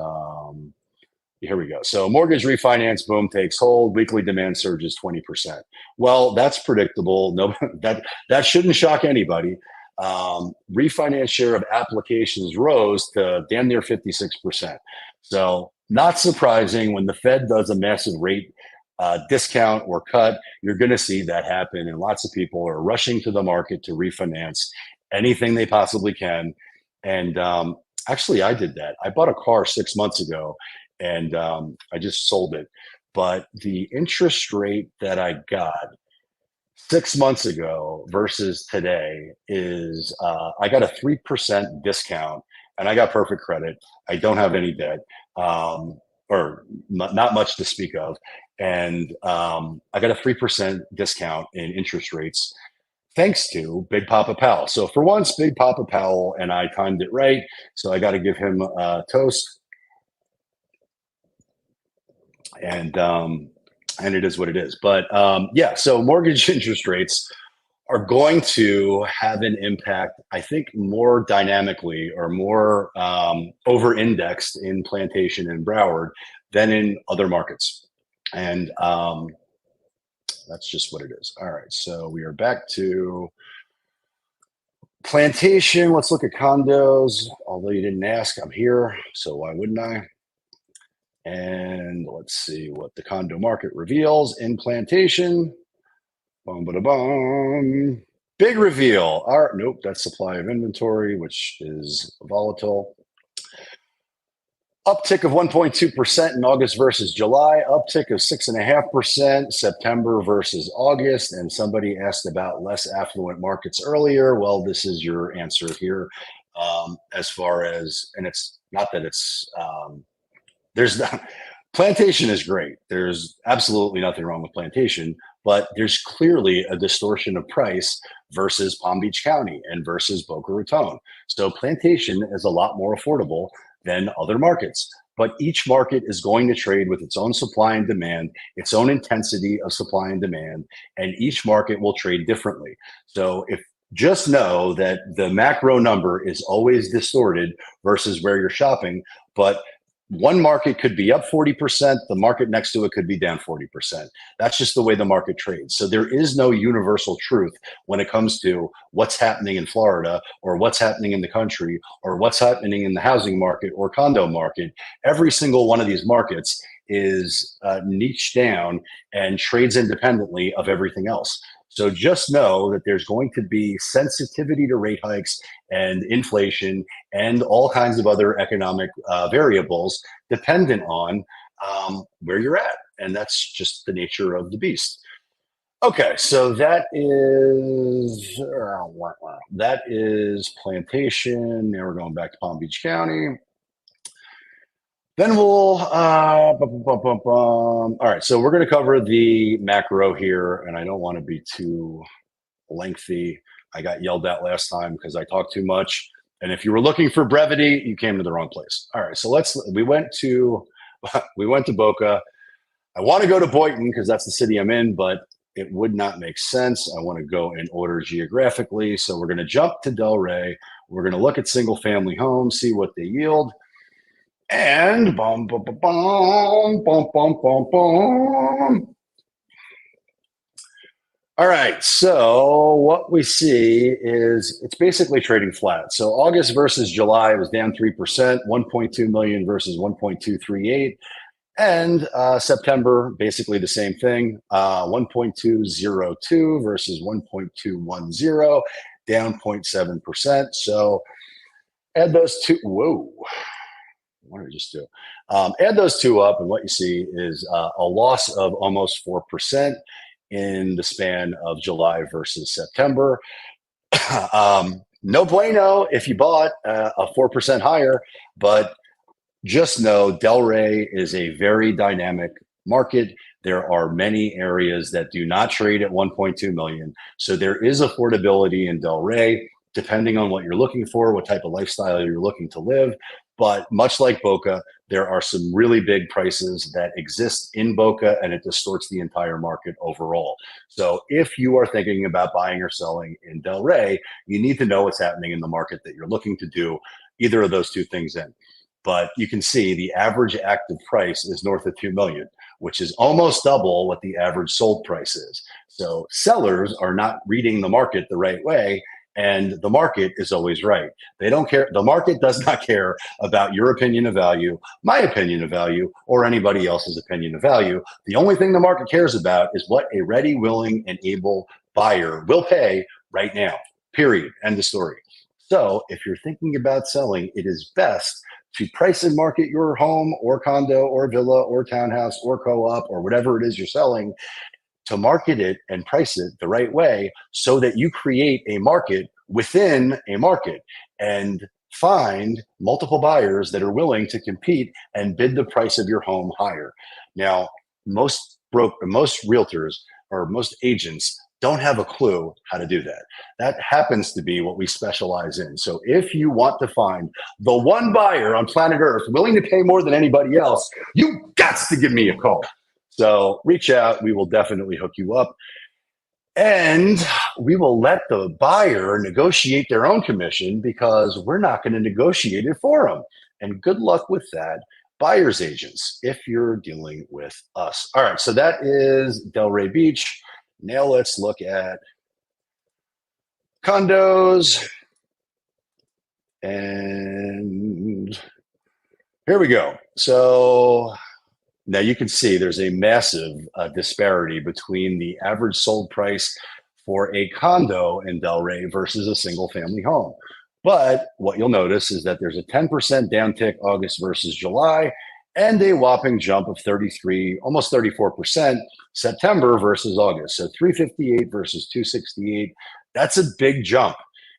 Here we go. So mortgage refinance boom takes hold. Weekly demand surges 20%. Well, that's predictable. No, that shouldn't shock anybody. Refinance share of applications rose to damn near 56%. So not surprising when the Fed does a massive rate discount or cut, you're going to see that happen. And lots of people are rushing to the market to refinance anything they possibly can. And actually, I did that. I bought a car 6 months ago, and I just sold it. But the interest rate that I got 6 months ago versus today is I got a 3% discount, and I got perfect credit. I don't have any debt, or not much to speak of. And I got a 3% discount in interest rates thanks to Big Papa Powell. So for once, Big Papa Powell and I timed it right. So I got to give him a toast. And it is what it is. But yeah, so mortgage interest rates are going to have an impact, I think, more dynamically or more over-indexed in Plantation and Broward than in other markets. And that's just what it is. All right, so we are back to Plantation. Let's look at condos. Although you didn't ask, I'm here, so why wouldn't I? And let's see what the condo market reveals in Plantation. Boom. Big reveal. All right, nope, that's supply of inventory, which is volatile. Uptick of 1.2% in August versus July. Uptick of 6.5% September versus August. And somebody asked about less affluent markets earlier. Well, this is your answer here. As far as, and it's not that it's, there's not, Plantation is great. There's absolutely nothing wrong with Plantation, but there's clearly a distortion of price versus Palm Beach County and versus Boca Raton. So Plantation is a lot more affordable than other markets, but each market is going to trade with its own supply and demand, its own intensity of supply and demand, and each market will trade differently. So if just know that the macro number is always distorted versus where you're shopping, but one market could be up 40%, the market next to it could be down 40%. That's just the way the market trades. So there is no universal truth when it comes to what's happening in Florida or what's happening in the country or what's happening in the housing market or condo market. Every single one of these markets is niched down and trades independently of everything else. So just know that there's going to be sensitivity to rate hikes and inflation and all kinds of other economic variables dependent on where you're at. And that's just the nature of the beast. Okay, so that is Plantation. Now we're going back to Palm Beach County. Then we'll, all right, so we're going to cover the macro here, and I don't want to be too lengthy. I got yelled at last time because I talked too much. And if you were looking for brevity, you came to the wrong place. All right, so we went to Boca. I want to go to Boynton because that's the city I'm in, but it would not make sense. I want to go in order geographically. So we're going to jump to Delray. We're going to look at single family homes, see what they yield. And bum, bum, bum, bum, bum, bum, bum, bum. All right, so what we see is it's basically trading flat. So August versus July was down 3%, 1.2 million versus 1.238. And September, basically the same thing, 1.202 versus 1.210, down 0.7%. So add those two. Whoa. What did I just do? Add those two up, and what you see is a loss of almost 4% in the span of July versus September. No bueno if you bought a 4% higher, but just know Delray is a very dynamic market. There are many areas that do not trade at 1.2 million. So there is affordability in Delray, depending on what you're looking for, what type of lifestyle you're looking to live. But much like Boca, there are some really big prices that exist in Boca, and it distorts the entire market overall. So if you are thinking about buying or selling in Delray, you need to know what's happening in the market that you're looking to do either of those two things in. But you can see the average active price is north of 2 million, which is almost double what the average sold price is. So sellers are not reading the market the right way, and the market is always right. They don't care. The market does not care about your opinion of value, my opinion of value, or anybody else's opinion of value. The only thing the market cares about is what a ready, willing, and able buyer will pay right now, period. End of story. So if you're thinking about selling, it is best to price and market your home or condo or villa or townhouse or co-op or whatever it is you're selling, to market it and price it the right way so that you create a market within a market and find multiple buyers that are willing to compete and bid the price of your home higher. Now, most realtors or most agents don't have a clue how to do that. That happens to be what we specialize in. So if you want to find the one buyer on planet Earth willing to pay more than anybody else, you got to give me a call. So reach out. We will definitely hook you up. And we will let the buyer negotiate their own commission because we're not going to negotiate it for them. And good luck with that, buyer's agents, if you're dealing with us. All right, so that is Delray Beach. Now let's look at condos. And here we go. So now you can see there's a massive disparity between the average sold price for a condo in Delray versus a single family home. But what you'll notice is that there's a 10% downtick August versus July and a whopping jump of 33, almost 34% September versus August. So 358 versus 268. That's a big jump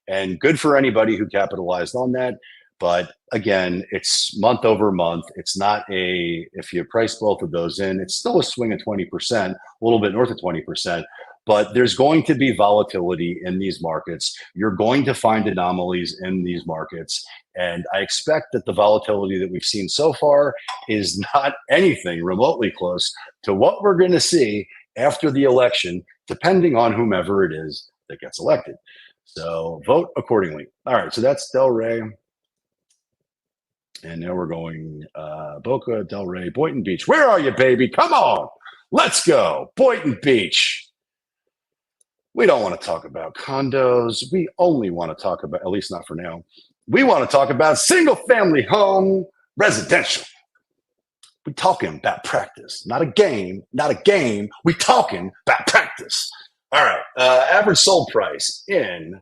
and good for anybody who capitalized on that. But again, it's month over month. It's not if you price both of those in, it's still a swing of 20%, a little bit north of 20%. But there's going to be volatility in these markets. You're going to find anomalies in these markets. And I expect that the volatility that we've seen so far is not anything remotely close to what we're going to see after the election, depending on whomever it is that gets elected. So vote accordingly. All right, so that's Delray. And now we're going Boca, Delray, Boynton Beach. Where are you, baby? Come on. Let's go. Boynton Beach. We don't want to talk about condos. We only want to talk about, at least not for now, we want to talk about single family home residential. We're talking about practice, not a game, not a game. We're talking about practice. All right. Average sold price in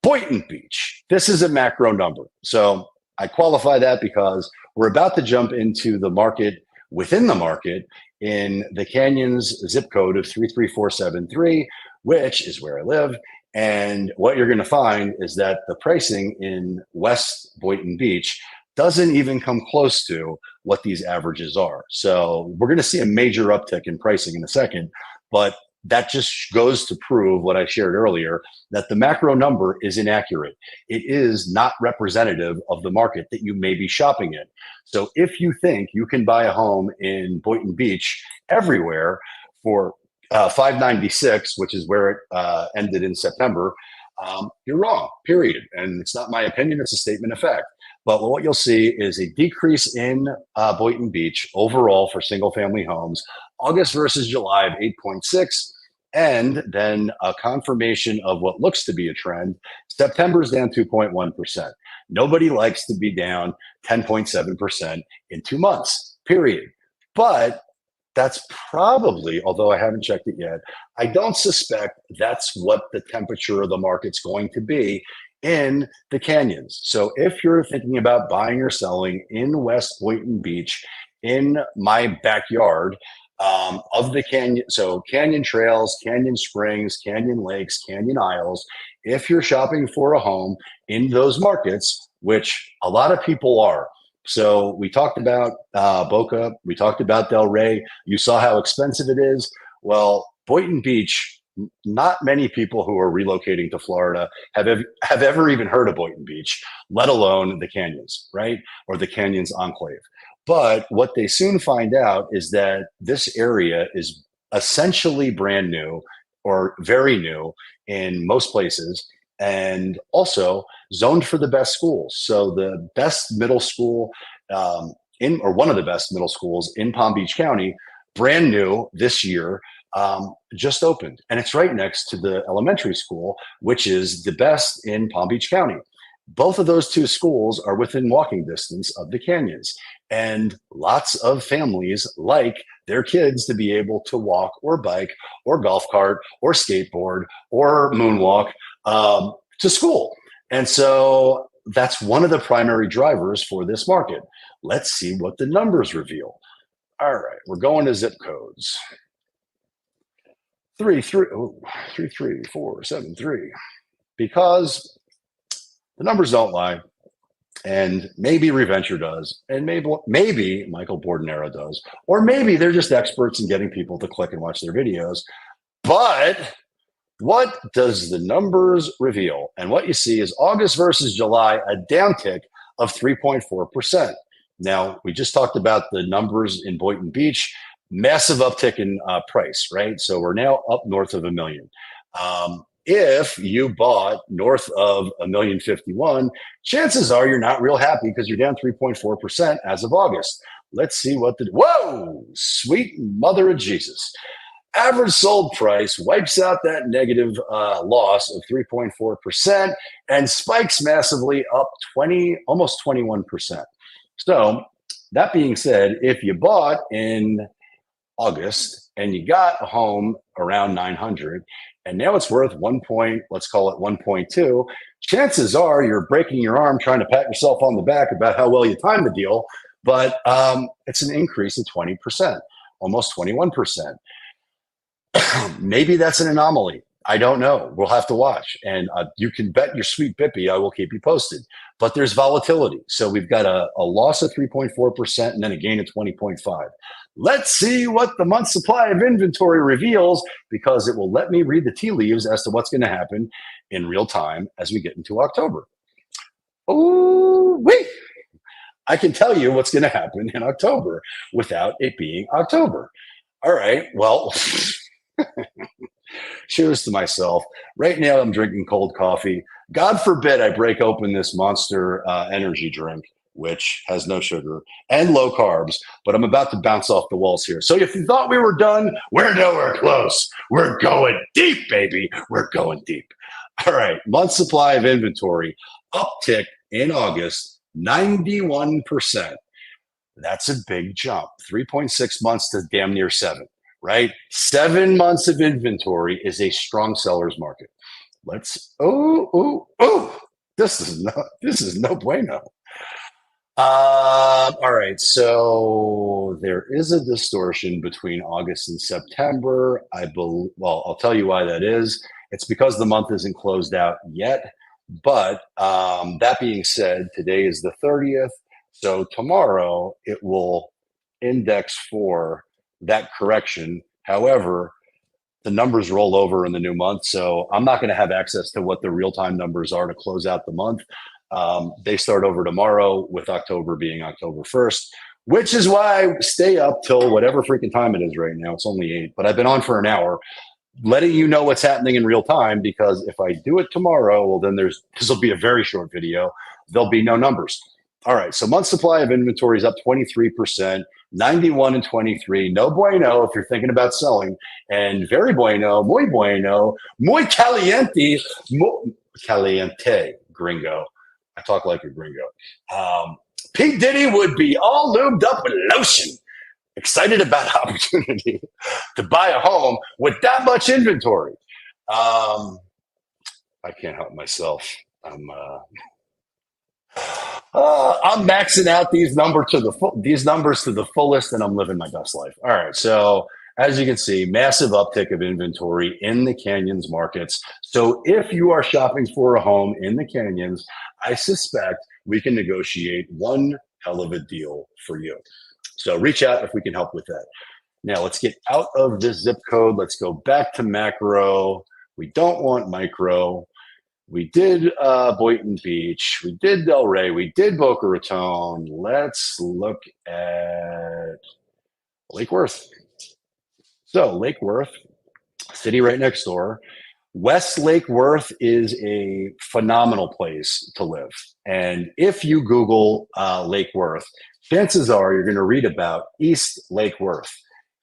Boynton Beach. This is a macro number. So I qualify that because we're about to jump into the market within the market in the Canyons zip code of 33473, which is where I live. And what you're going to find is that the pricing in West Boynton Beach doesn't even come close to what these averages are. So we're going to see a major uptick in pricing in a second, but that just goes to prove what I shared earlier, that the macro number is inaccurate. It is not representative of the market that you may be shopping in. So if you think you can buy a home in Boynton Beach everywhere for 596, which is where it ended in September, you're wrong, period. And it's not my opinion, it's a statement of fact. But what you'll see is a decrease in Boynton Beach overall for single family homes, August versus July of 8.6, and then a confirmation of what looks to be a trend. September's down 2.1%. Nobody likes to be down 10.7% in 2 months, period. But that's probably, although I haven't checked it yet, I don't suspect that's what the temperature of the market's going to be in the canyons. So if you're thinking about buying or selling in West Boynton Beach, in my backyard of the canyon, so canyon trails, canyon springs, canyon lakes, canyon isles, if you're shopping for a home in those markets, which a lot of people are. So we talked about Boca, we talked about Delray. You saw how expensive it is. Well, Boynton Beach, not many people who are relocating to Florida have ever even heard of Boynton Beach, let alone the canyons, right? Or the canyons enclave. But what they soon find out is that this area is essentially brand new or very new in most places, and also zoned for the best schools. So the best middle school or one of the best middle schools in Palm Beach County, brand new this year, just opened. And it's right next to the elementary school, which is the best in Palm Beach County. Both of those two schools are within walking distance of the canyons. And lots of families like their kids to be able to walk or bike or golf cart or skateboard or moonwalk to school. And so that's one of the primary drivers for this market. Let's see what the numbers reveal. All right, we're going to zip codes. 33473, because the numbers don't lie, and maybe Reventure does, and maybe Michael Bordenero does, or maybe they're just experts in getting people to click and watch their videos. But what does the numbers reveal? And what you see is August versus July, a downtick of 3.4%. Now, we just talked about the numbers in Boynton Beach. Massive uptick in price, right? So we're now up north of $1 million. If you bought north of $1,051,000, chances are you're not real happy because you're down 3.4% as of August. Let's see what whoa, sweet mother of Jesus. Average sold price wipes out that negative loss of 3.4% and spikes massively up almost 21%. So that being said, if you bought in August and you got a home around 900 and now it's worth let's call it 1.2, chances are you're breaking your arm trying to pat yourself on the back about how well you timed the deal, but it's an increase of 20%, almost 21%. Maybe that's an anomaly. I don't know. We'll have to watch. And you can bet your sweet bippy I will keep you posted. But there's volatility. So we've got a loss of 3.4% and then a gain of 20.5. Let's see what the month supply of inventory reveals, because it will let me read the tea leaves as to what's going to happen in real time as we get into October. Oh, wait. I can tell you what's going to happen in October without it being October. All right. Well, cheers to myself. Right now, I'm drinking cold coffee. God forbid I break open this Monster energy drink, which has no sugar and low carbs, but I'm about to bounce off the walls here. So if you thought we were done, we're nowhere close. We're going deep, baby. We're going deep. All right. Month supply of inventory, uptick in August, 91%. That's a big jump. 3.6 months to damn near 7. Right? 7 months of inventory is a strong seller's market. This is no bueno. All right. So there is a distortion between August and September. I'll tell you why that is. It's because the month isn't closed out yet. But that being said, today is the 30th. So tomorrow it will index for that correction. However, the numbers roll over in the new month. So I'm not going to have access to what the real time numbers are to close out the month. They start over tomorrow, with October being October 1st, which is why I stay up till whatever freaking time it is right now. It's only 8, but I've been on for an hour letting you know what's happening in real time, because if I do it tomorrow, well, then this will be a very short video. There'll be no numbers. All right. So month supply of inventory is up 23%, 91 and 23. No bueno if you're thinking about selling, and very bueno, muy caliente, caliente, gringo. I talk like a gringo. P. Diddy would be all lubed up with lotion, excited about opportunity to buy a home with that much inventory. I can't help myself. I'm maxing out these numbers to the fullest, and I'm living my best life. All right, so as you can see, massive uptick of inventory in the Canyons markets. So if you are shopping for a home in the Canyons, I suspect we can negotiate one hell of a deal for you. So reach out if we can help with that. Now let's get out of this zip code. Let's go back to macro. We don't want micro. We did Boynton Beach. We did Delray. We did Boca Raton. Let's look at Lake Worth. So Lake Worth, city right next door. West Lake Worth is a phenomenal place to live. And if you Google Lake Worth, chances are you're going to read about East Lake Worth.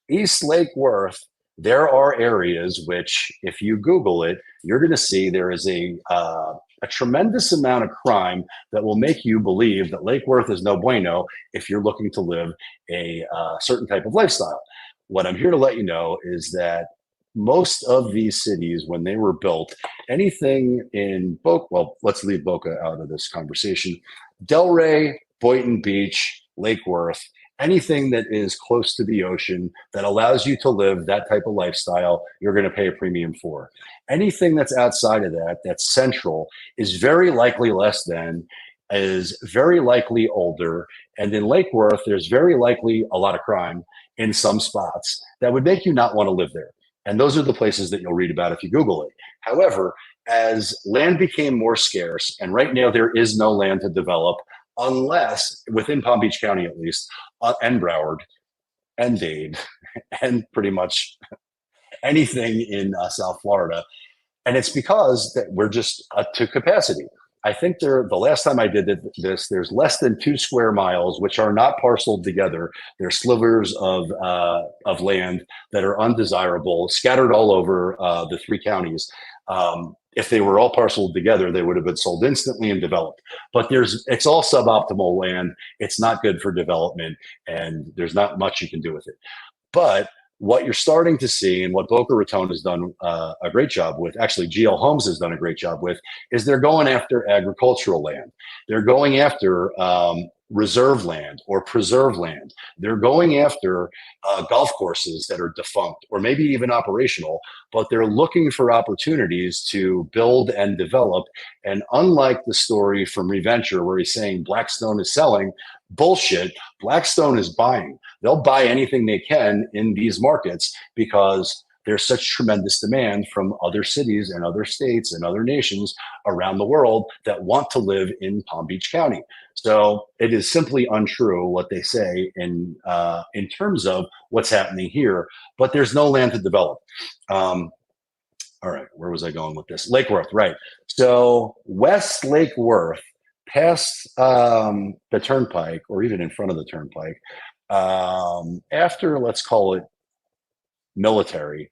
East Lake Worth, there are areas which, if you Google it, you're going to see there is a tremendous amount of crime that will make you believe that Lake Worth is no bueno if you're looking to live a certain type of lifestyle. What I'm here to let you know is that most of these cities, when they were built, anything in Boca, well, let's leave Boca out of this conversation. Delray, Boynton Beach, Lake Worth, anything that is close to the ocean that allows you to live that type of lifestyle, you're going to pay a premium for. Anything that's outside of that, that's central, is very likely less than, is very likely older. And in Lake Worth, there's very likely a lot of crime in some spots that would make you not want to live there. And those are the places that you'll read about if you Google it. However, as land became more scarce, and right now there is no land to develop, unless within Palm Beach County, at least, and Broward and Dade, and pretty much anything in South Florida. And it's because that we're just to capacity. I think the last time I did this, there's less than 2 square miles, which are not parceled together. They're slivers of land that are undesirable, scattered all over the 3 counties. If they were all parceled together, they would have been sold instantly and developed. But it's all suboptimal land. It's not good for development, and there's not much you can do with it. But what you're starting to see, and what Boca Raton has done a great job with, actually GL Homes has done a great job with, is they're going after agricultural land. They're going after reserve land or preserve land. They're going after golf courses that are defunct or maybe even operational, but they're looking for opportunities to build and develop. And unlike the story from Reventure where he's saying Blackstone is selling, bullshit, Blackstone is buying. They'll buy anything they can in these markets because there's such tremendous demand from other cities and other states and other nations around the world that want to live in Palm Beach County. So it is simply untrue what they say in terms of what's happening here, but there's no land to develop. All right, where was I going with this? Lake Worth, right. So West Lake Worth, past the turnpike, or even in front of the turnpike, after, let's call it military,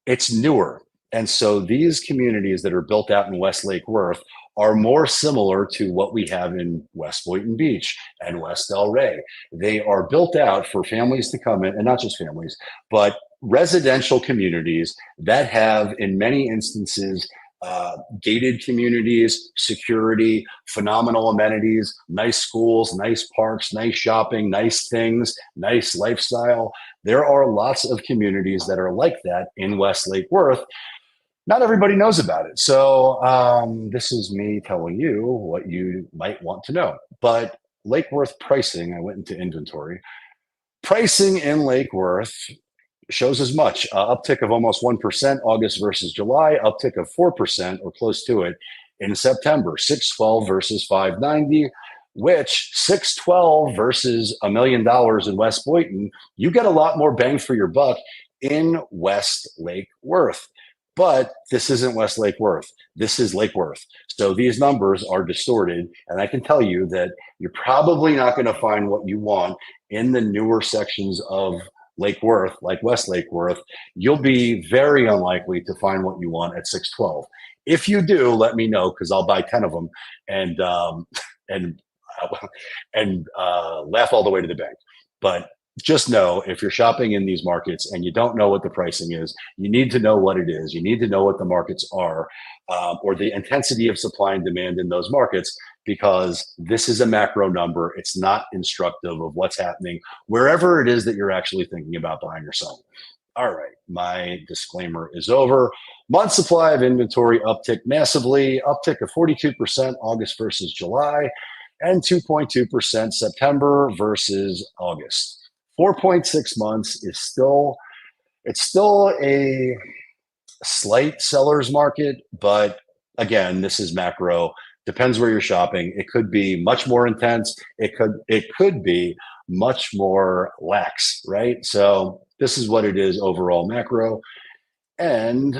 it's newer. And so these communities that are built out in West Lake Worth are more similar to what we have in West Boynton Beach and West Delray. They are built out for families to come in, and not just families, but residential communities that have, in many instances, gated communities, security, phenomenal amenities, nice schools, nice parks, nice shopping, nice things, nice lifestyle. There are lots of communities that are like that in West Lake Worth. Not everybody knows about it. So this is me telling you what you might want to know. But Lake Worth pricing, I went into inventory. Pricing in Lake Worth shows as much. Uptick of almost 1% August versus July, uptick of 4% or close to it in September, 612 versus 590, which 612 versus $1 million in West Boynton, you get a lot more bang for your buck in West Lake Worth. But this isn't West Lake Worth. This is Lake Worth. So these numbers are distorted. And I can tell you that you're probably not going to find what you want in the newer sections of Lake Worth, like West Lake Worth. You'll be very unlikely to find what you want at 612. If you do, let me know, because I'll buy 10 of them and and laugh all the way to the bank. But just know, if you're shopping in these markets and you don't know what the pricing is, you need to know what it is. You need to know what the markets are, or the intensity of supply and demand in those markets, because this is a macro number. It's not instructive of what's happening wherever it is that you're actually thinking about buying or selling. All right, my disclaimer is over. Month supply of inventory uptick massively, uptick of 42% August versus July, and 2.2% September versus August. 4.6 months is still a slight seller's market, but again, this is macro. Depends where you're shopping. It could be much more intense. It could be much more lax, right? So this is what it is overall macro. And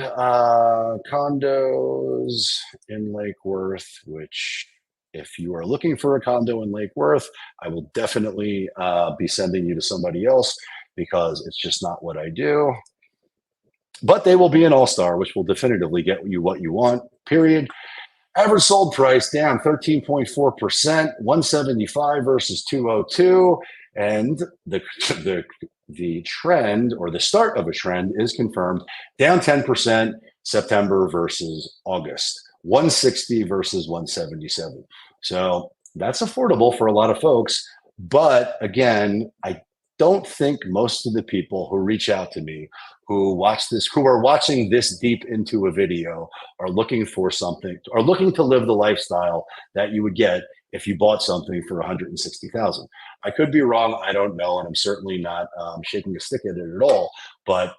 condos in Lake Worth, which, if you are looking for a condo in Lake Worth, I will definitely be sending you to somebody else, because it's just not what I do. But they will be an all-star, which will definitively get you what you want, period. Average sold price down 13.4%, 175 versus 202. And the trend, or the start of a trend, is confirmed, down 10% September versus August. 160 versus 177. So that's affordable for a lot of folks. But again, I don't think most of the people who reach out to me, who are watching this deep into a video, are looking for something, are looking to live the lifestyle that you would get if you bought something for $160,000. I could be wrong. I don't know. And I'm certainly not shaking a stick at it at all. But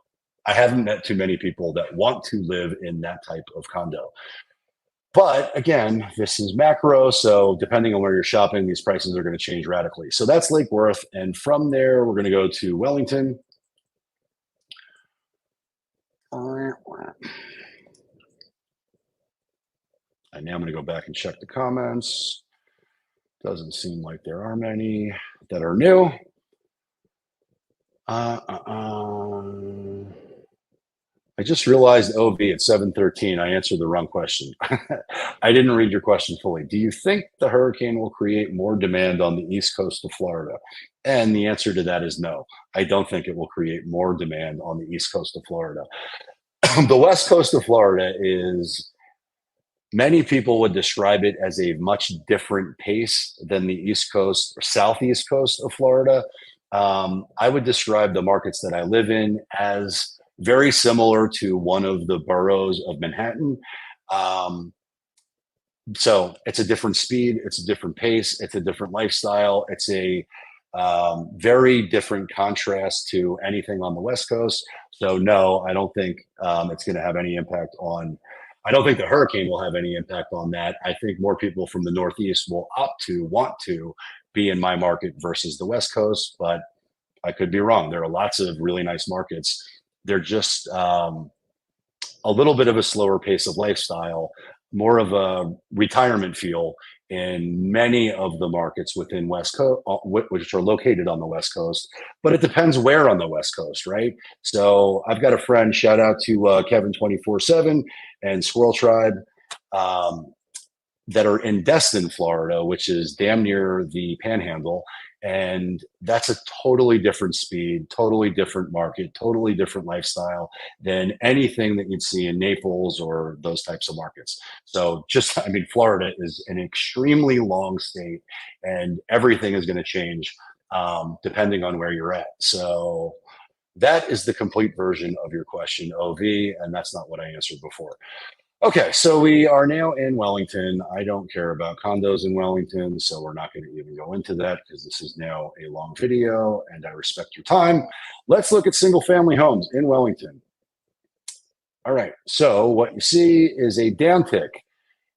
I haven't met too many people that want to live in that type of condo. But again, this is macro, so depending on where you're shopping, these prices are going to change radically. So that's Lake Worth, and from there, we're going to go to Wellington. And now I'm going to go back and check the comments. Doesn't seem like there are many that are new. I just realized, OV, at 7:13, I answered the wrong question. I didn't read your question fully. Do you think the hurricane will create more demand on the east coast of Florida? And the answer to that is no. I don't think it will create more demand on the east coast of Florida. The west coast of Florida is, many people would describe it as a much different pace than the east coast or southeast coast of Florida. I would describe the markets that I live in as very similar to one of the boroughs of Manhattan. So it's a different speed, it's a different pace, it's a different lifestyle. It's a very different contrast to anything on the West Coast. So no, I don't think it's going to have any impact on, I don't think the hurricane will have any impact on that. I think more people from the Northeast will want to be in my market versus the West Coast, but I could be wrong. There are lots of really nice markets. They're just a little bit of a slower pace of lifestyle, more of a retirement feel in many of the markets within West Coast, which are located on the West Coast. But it depends where on the West Coast, right? So I've got a friend, shout out to Kevin 24/7 and Squirrel Tribe, that are in Destin, Florida, which is damn near the Panhandle. And that's a totally different speed, totally different market, totally different lifestyle than anything that you'd see in Naples or those types of markets. So Florida is an extremely long state, and everything is going to change depending on where you're at. So that is the complete version of your question, OV, and that's not what I answered before. Okay, so we are now in Wellington. I don't care about condos in Wellington, so we're not going to even go into that because this is now a long video and I respect your time. Let's look at single family homes in Wellington. All right, so what you see is a downtick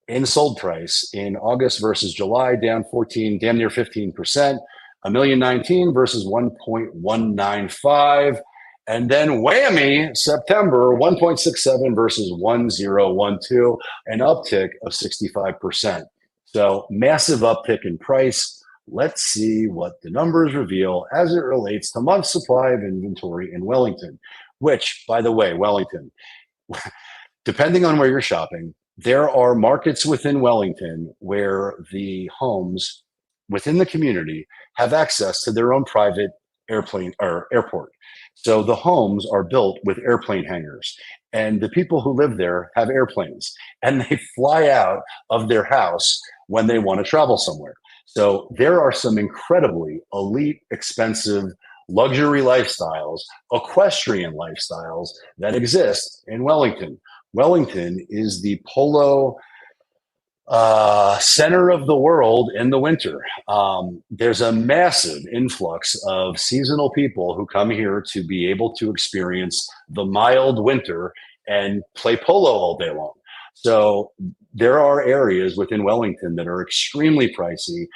in sold price in August versus July, down 14, damn near 15%, a million 19 versus 1.195. And then whammy, September, 1.67 versus 1012, an uptick of 65%. So massive uptick in price. Let's see what the numbers reveal as it relates to month supply of inventory in Wellington, which, by the way, Wellington, depending on where you're shopping, there are markets within Wellington where the homes within the community have access to their own private airplane or airport. So the homes are built with airplane hangars, and the people who live there have airplanes, and they fly out of their house when they want to travel somewhere. So there are some incredibly elite, expensive luxury lifestyles, equestrian lifestyles that exist in Wellington. Wellington is the polo center of the world in the winter. There's a massive influx of seasonal people who come here to be able to experience the mild winter and play polo all day long. So there are areas within Wellington that are extremely pricey.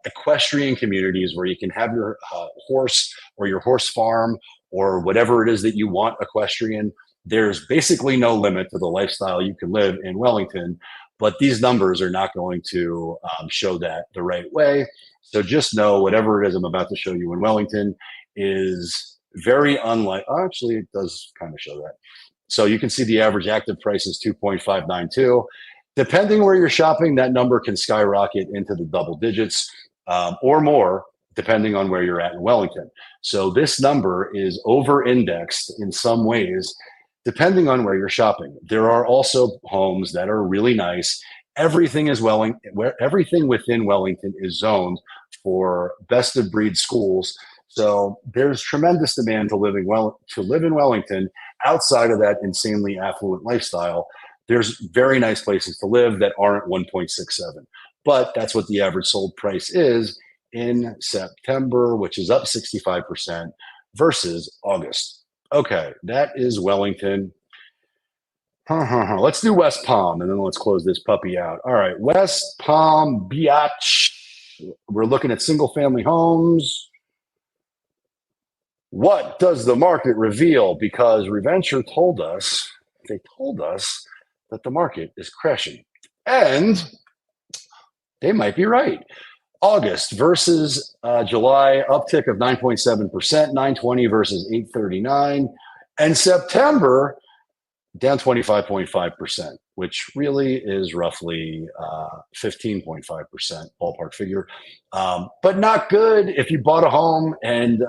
Equestrian communities where you can have your horse or your horse farm or whatever it is that you want equestrian. There's basically no limit to the lifestyle you can live in Wellington, but these numbers are not going to show that the right way. So just know whatever it is I'm about to show you in Wellington is very unlike, actually it does kind of show that. So you can see the average active price is 2.592. Depending where you're shopping, that number can skyrocket into the double digits or more, depending on where you're at in Wellington. So this number is over-indexed in some ways, depending on where you're shopping. There are also homes that are really nice. Everything within Wellington is zoned for best of breed schools. So there's tremendous demand to live in Wellington outside of that insanely affluent lifestyle. There's very nice places to live that aren't 1.67, but that's what the average sold price is in September, which is up 65% versus August. Okay, that is Wellington. Let's do West Palm, and then let's close this puppy out. All right, West Palm Beach. We're looking at single-family homes. What does the market reveal? Because Reventure told us that the market is crashing. And they might be right. August versus July, uptick of 9.7%, 920 versus 839. And September, down 25.5%, which really is roughly 15.5% ballpark figure. But not good if you bought a home and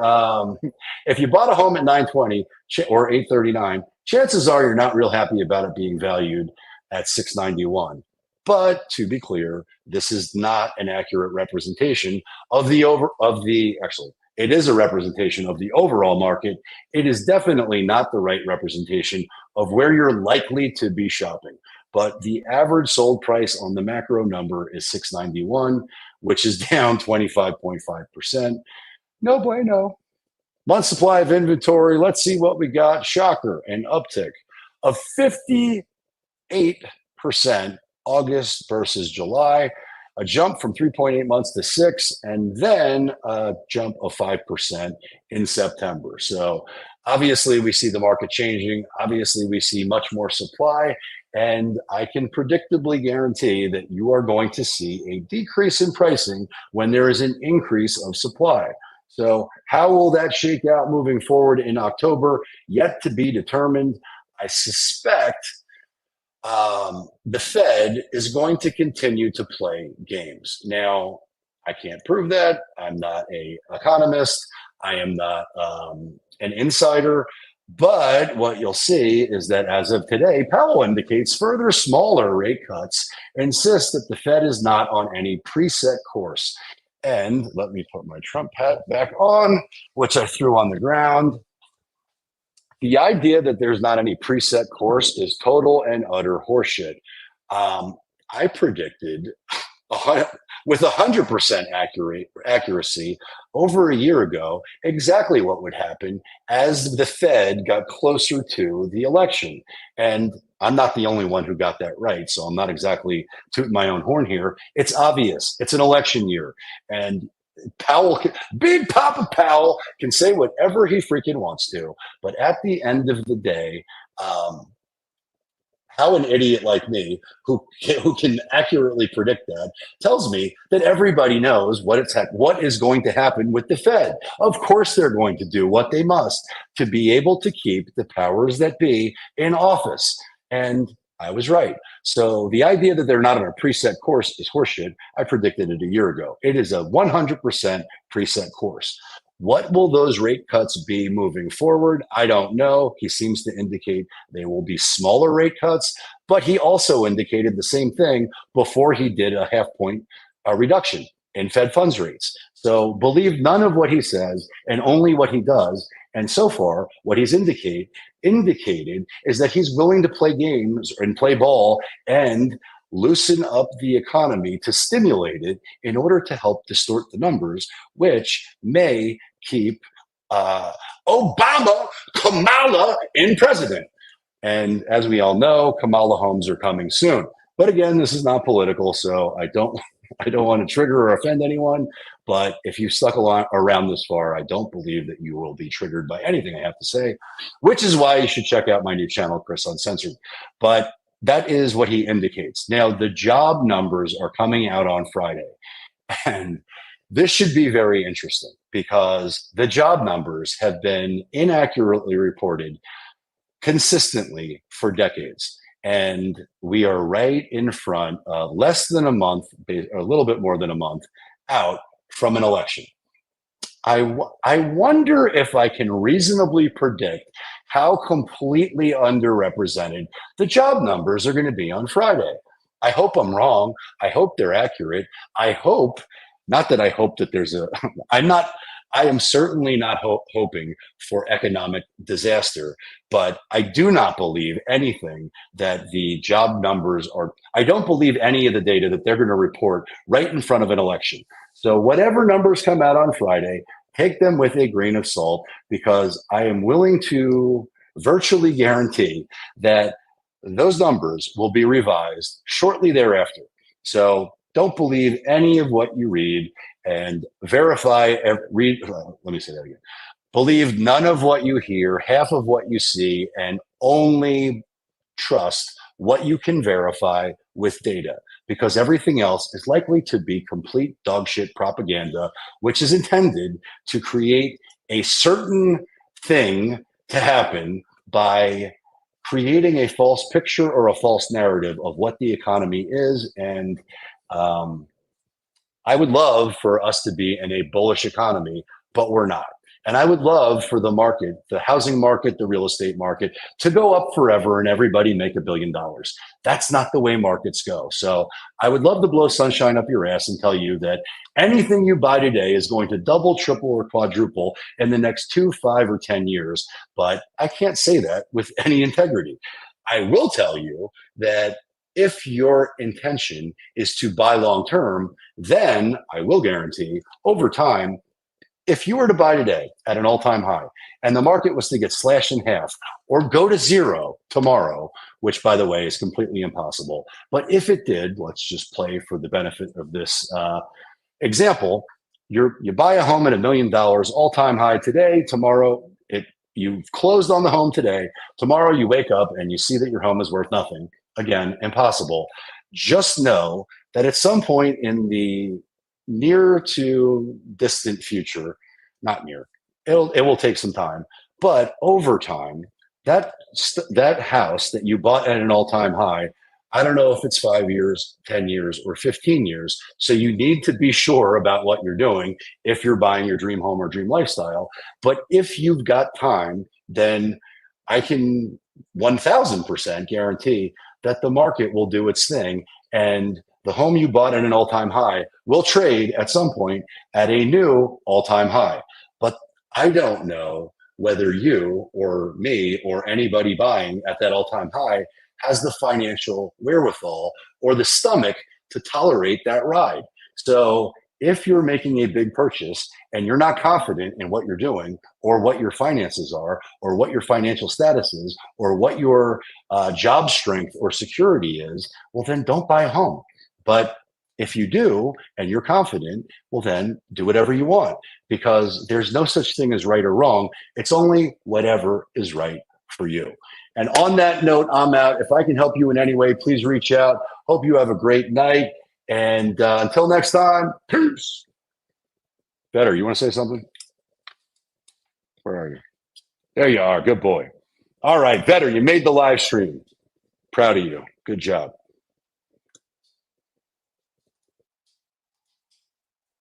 if you bought a home at 920 or 839, chances are you're not real happy about it being valued at 691. But to be clear, this is not an accurate representation of actually, it is a representation of the overall market. It is definitely not the right representation of where you're likely to be shopping. But the average sold price on the macro number is 691, which is down 25.5%. No bueno. Month supply of inventory. Let's see what we got. Shocker, an uptick of 58% August versus July, a jump from 3.8 months to 6, and then a jump of 5% in September. So obviously we see the market changing. Obviously we see much more supply, and I can predictably guarantee that you are going to see a decrease in pricing when there is an increase of supply. So how will that shake out moving forward in October? Yet to be determined. I suspect the Fed is going to continue to play games. Now, I can't prove that. I'm not an economist. I am not an insider. But what you'll see is that as of today, Powell indicates further smaller rate cuts, insists that the Fed is not on any preset course. And let me put my Trump hat back on, which I threw on the ground. The idea that there's not any preset course is total and utter horseshit. I predicted with 100% accuracy over a year ago exactly what would happen as the Fed got closer to the election. And I'm not the only one who got that right, so I'm not exactly tooting my own horn here. It's obvious. It's an election year. And Big Papa Powell can say whatever he freaking wants to. But at the end of the day, how an idiot like me, who can accurately predict that, tells me that everybody knows what is going to happen with the Fed. Of course, they're going to do what they must to be able to keep the powers that be in office. And I was right. So the idea that they're not on a preset course is horseshit. I predicted it a year ago. It is a 100% preset course. What will those rate cuts be moving forward? I don't know. He seems to indicate they will be smaller rate cuts, but he also indicated the same thing before he did a half-point reduction in Fed funds rates. So believe none of what he says and only what he does. And so far, what he's indicated is that he's willing to play games and play ball and loosen up the economy to stimulate it in order to help distort the numbers, which may keep Kamala in president. And as we all know, Kamala homes are coming soon. But again, this is not political, so I don't want to trigger or offend anyone. But if you've stuck around this far, I don't believe that you will be triggered by anything I have to say, which is why you should check out my new channel, Chris Uncensored. But that is what he indicates. Now, the job numbers are coming out on Friday. And this should be very interesting because the job numbers have been inaccurately reported consistently for decades. And we are right in front of less than a month, or a little bit more than a month out from an election. I wonder if I can reasonably predict how completely underrepresented the job numbers are going to be on Friday. I hope I'm wrong. I hope they're accurate. I hope, not that I hope that there's a, I am certainly not hoping for economic disaster, but I do not believe anything that the job numbers are, I don't believe any of the data that they're going to report right in front of an election. So whatever numbers come out on Friday, take them with a grain of salt, because I am willing to virtually guarantee that those numbers will be revised shortly thereafter. So don't believe any of what you read, and verify, let me say that again. Believe none of what you hear, half of what you see, and only trust what you can verify with data, because everything else is likely to be complete dogshit propaganda, which is intended to create a certain thing to happen by creating a false picture or a false narrative of what the economy is. And I would love for us to be in a bullish economy, but we're not. And I would love for the market, the housing market, the real estate market, to go up forever and everybody make $1 billion. That's not the way markets go. So I would love to blow sunshine up your ass and tell you that anything you buy today is going to double, triple, or quadruple in the next 2, 5, or 10 years. But I can't say that with any integrity. I will tell you that if your intention is to buy long term, then I will guarantee over time, if you were to buy today at an all-time high and the market was to get slashed in half or go to zero tomorrow, which by the way is completely impossible, but if it did, let's just play for the benefit of this example. You buy a home at $1 million, all-time high today. Tomorrow, you've closed on the home today. Tomorrow you wake up and you see that your home is worth nothing. Again, impossible. Just know that at some point in the near to distant future, not near, it will take some time, but over time, that house that you bought at an all-time high, I don't know if it's 5 years, 10 years, or 15 years. So you need to be sure about what you're doing if you're buying your dream home or dream lifestyle. But if you've got time, then I can 1000% guarantee that the market will do its thing, and the home you bought at an all-time high will trade at some point at a new all-time high. But I don't know whether you or me or anybody buying at that all-time high has the financial wherewithal or the stomach to tolerate that ride. So if you're making a big purchase and you're not confident in what you're doing or what your finances are or what your financial status is or what your job strength or security is, well, then don't buy a home. But if you do and you're confident, well, then do whatever you want, because there's no such thing as right or wrong. It's only whatever is right for you. And on that note, I'm out. If I can help you in any way, please reach out. Hope you have a great night. And until next time, peace. Better, you want to say something? Where are you? There you are. Good boy. All right, Better, you made the live stream. Proud of you. Good job.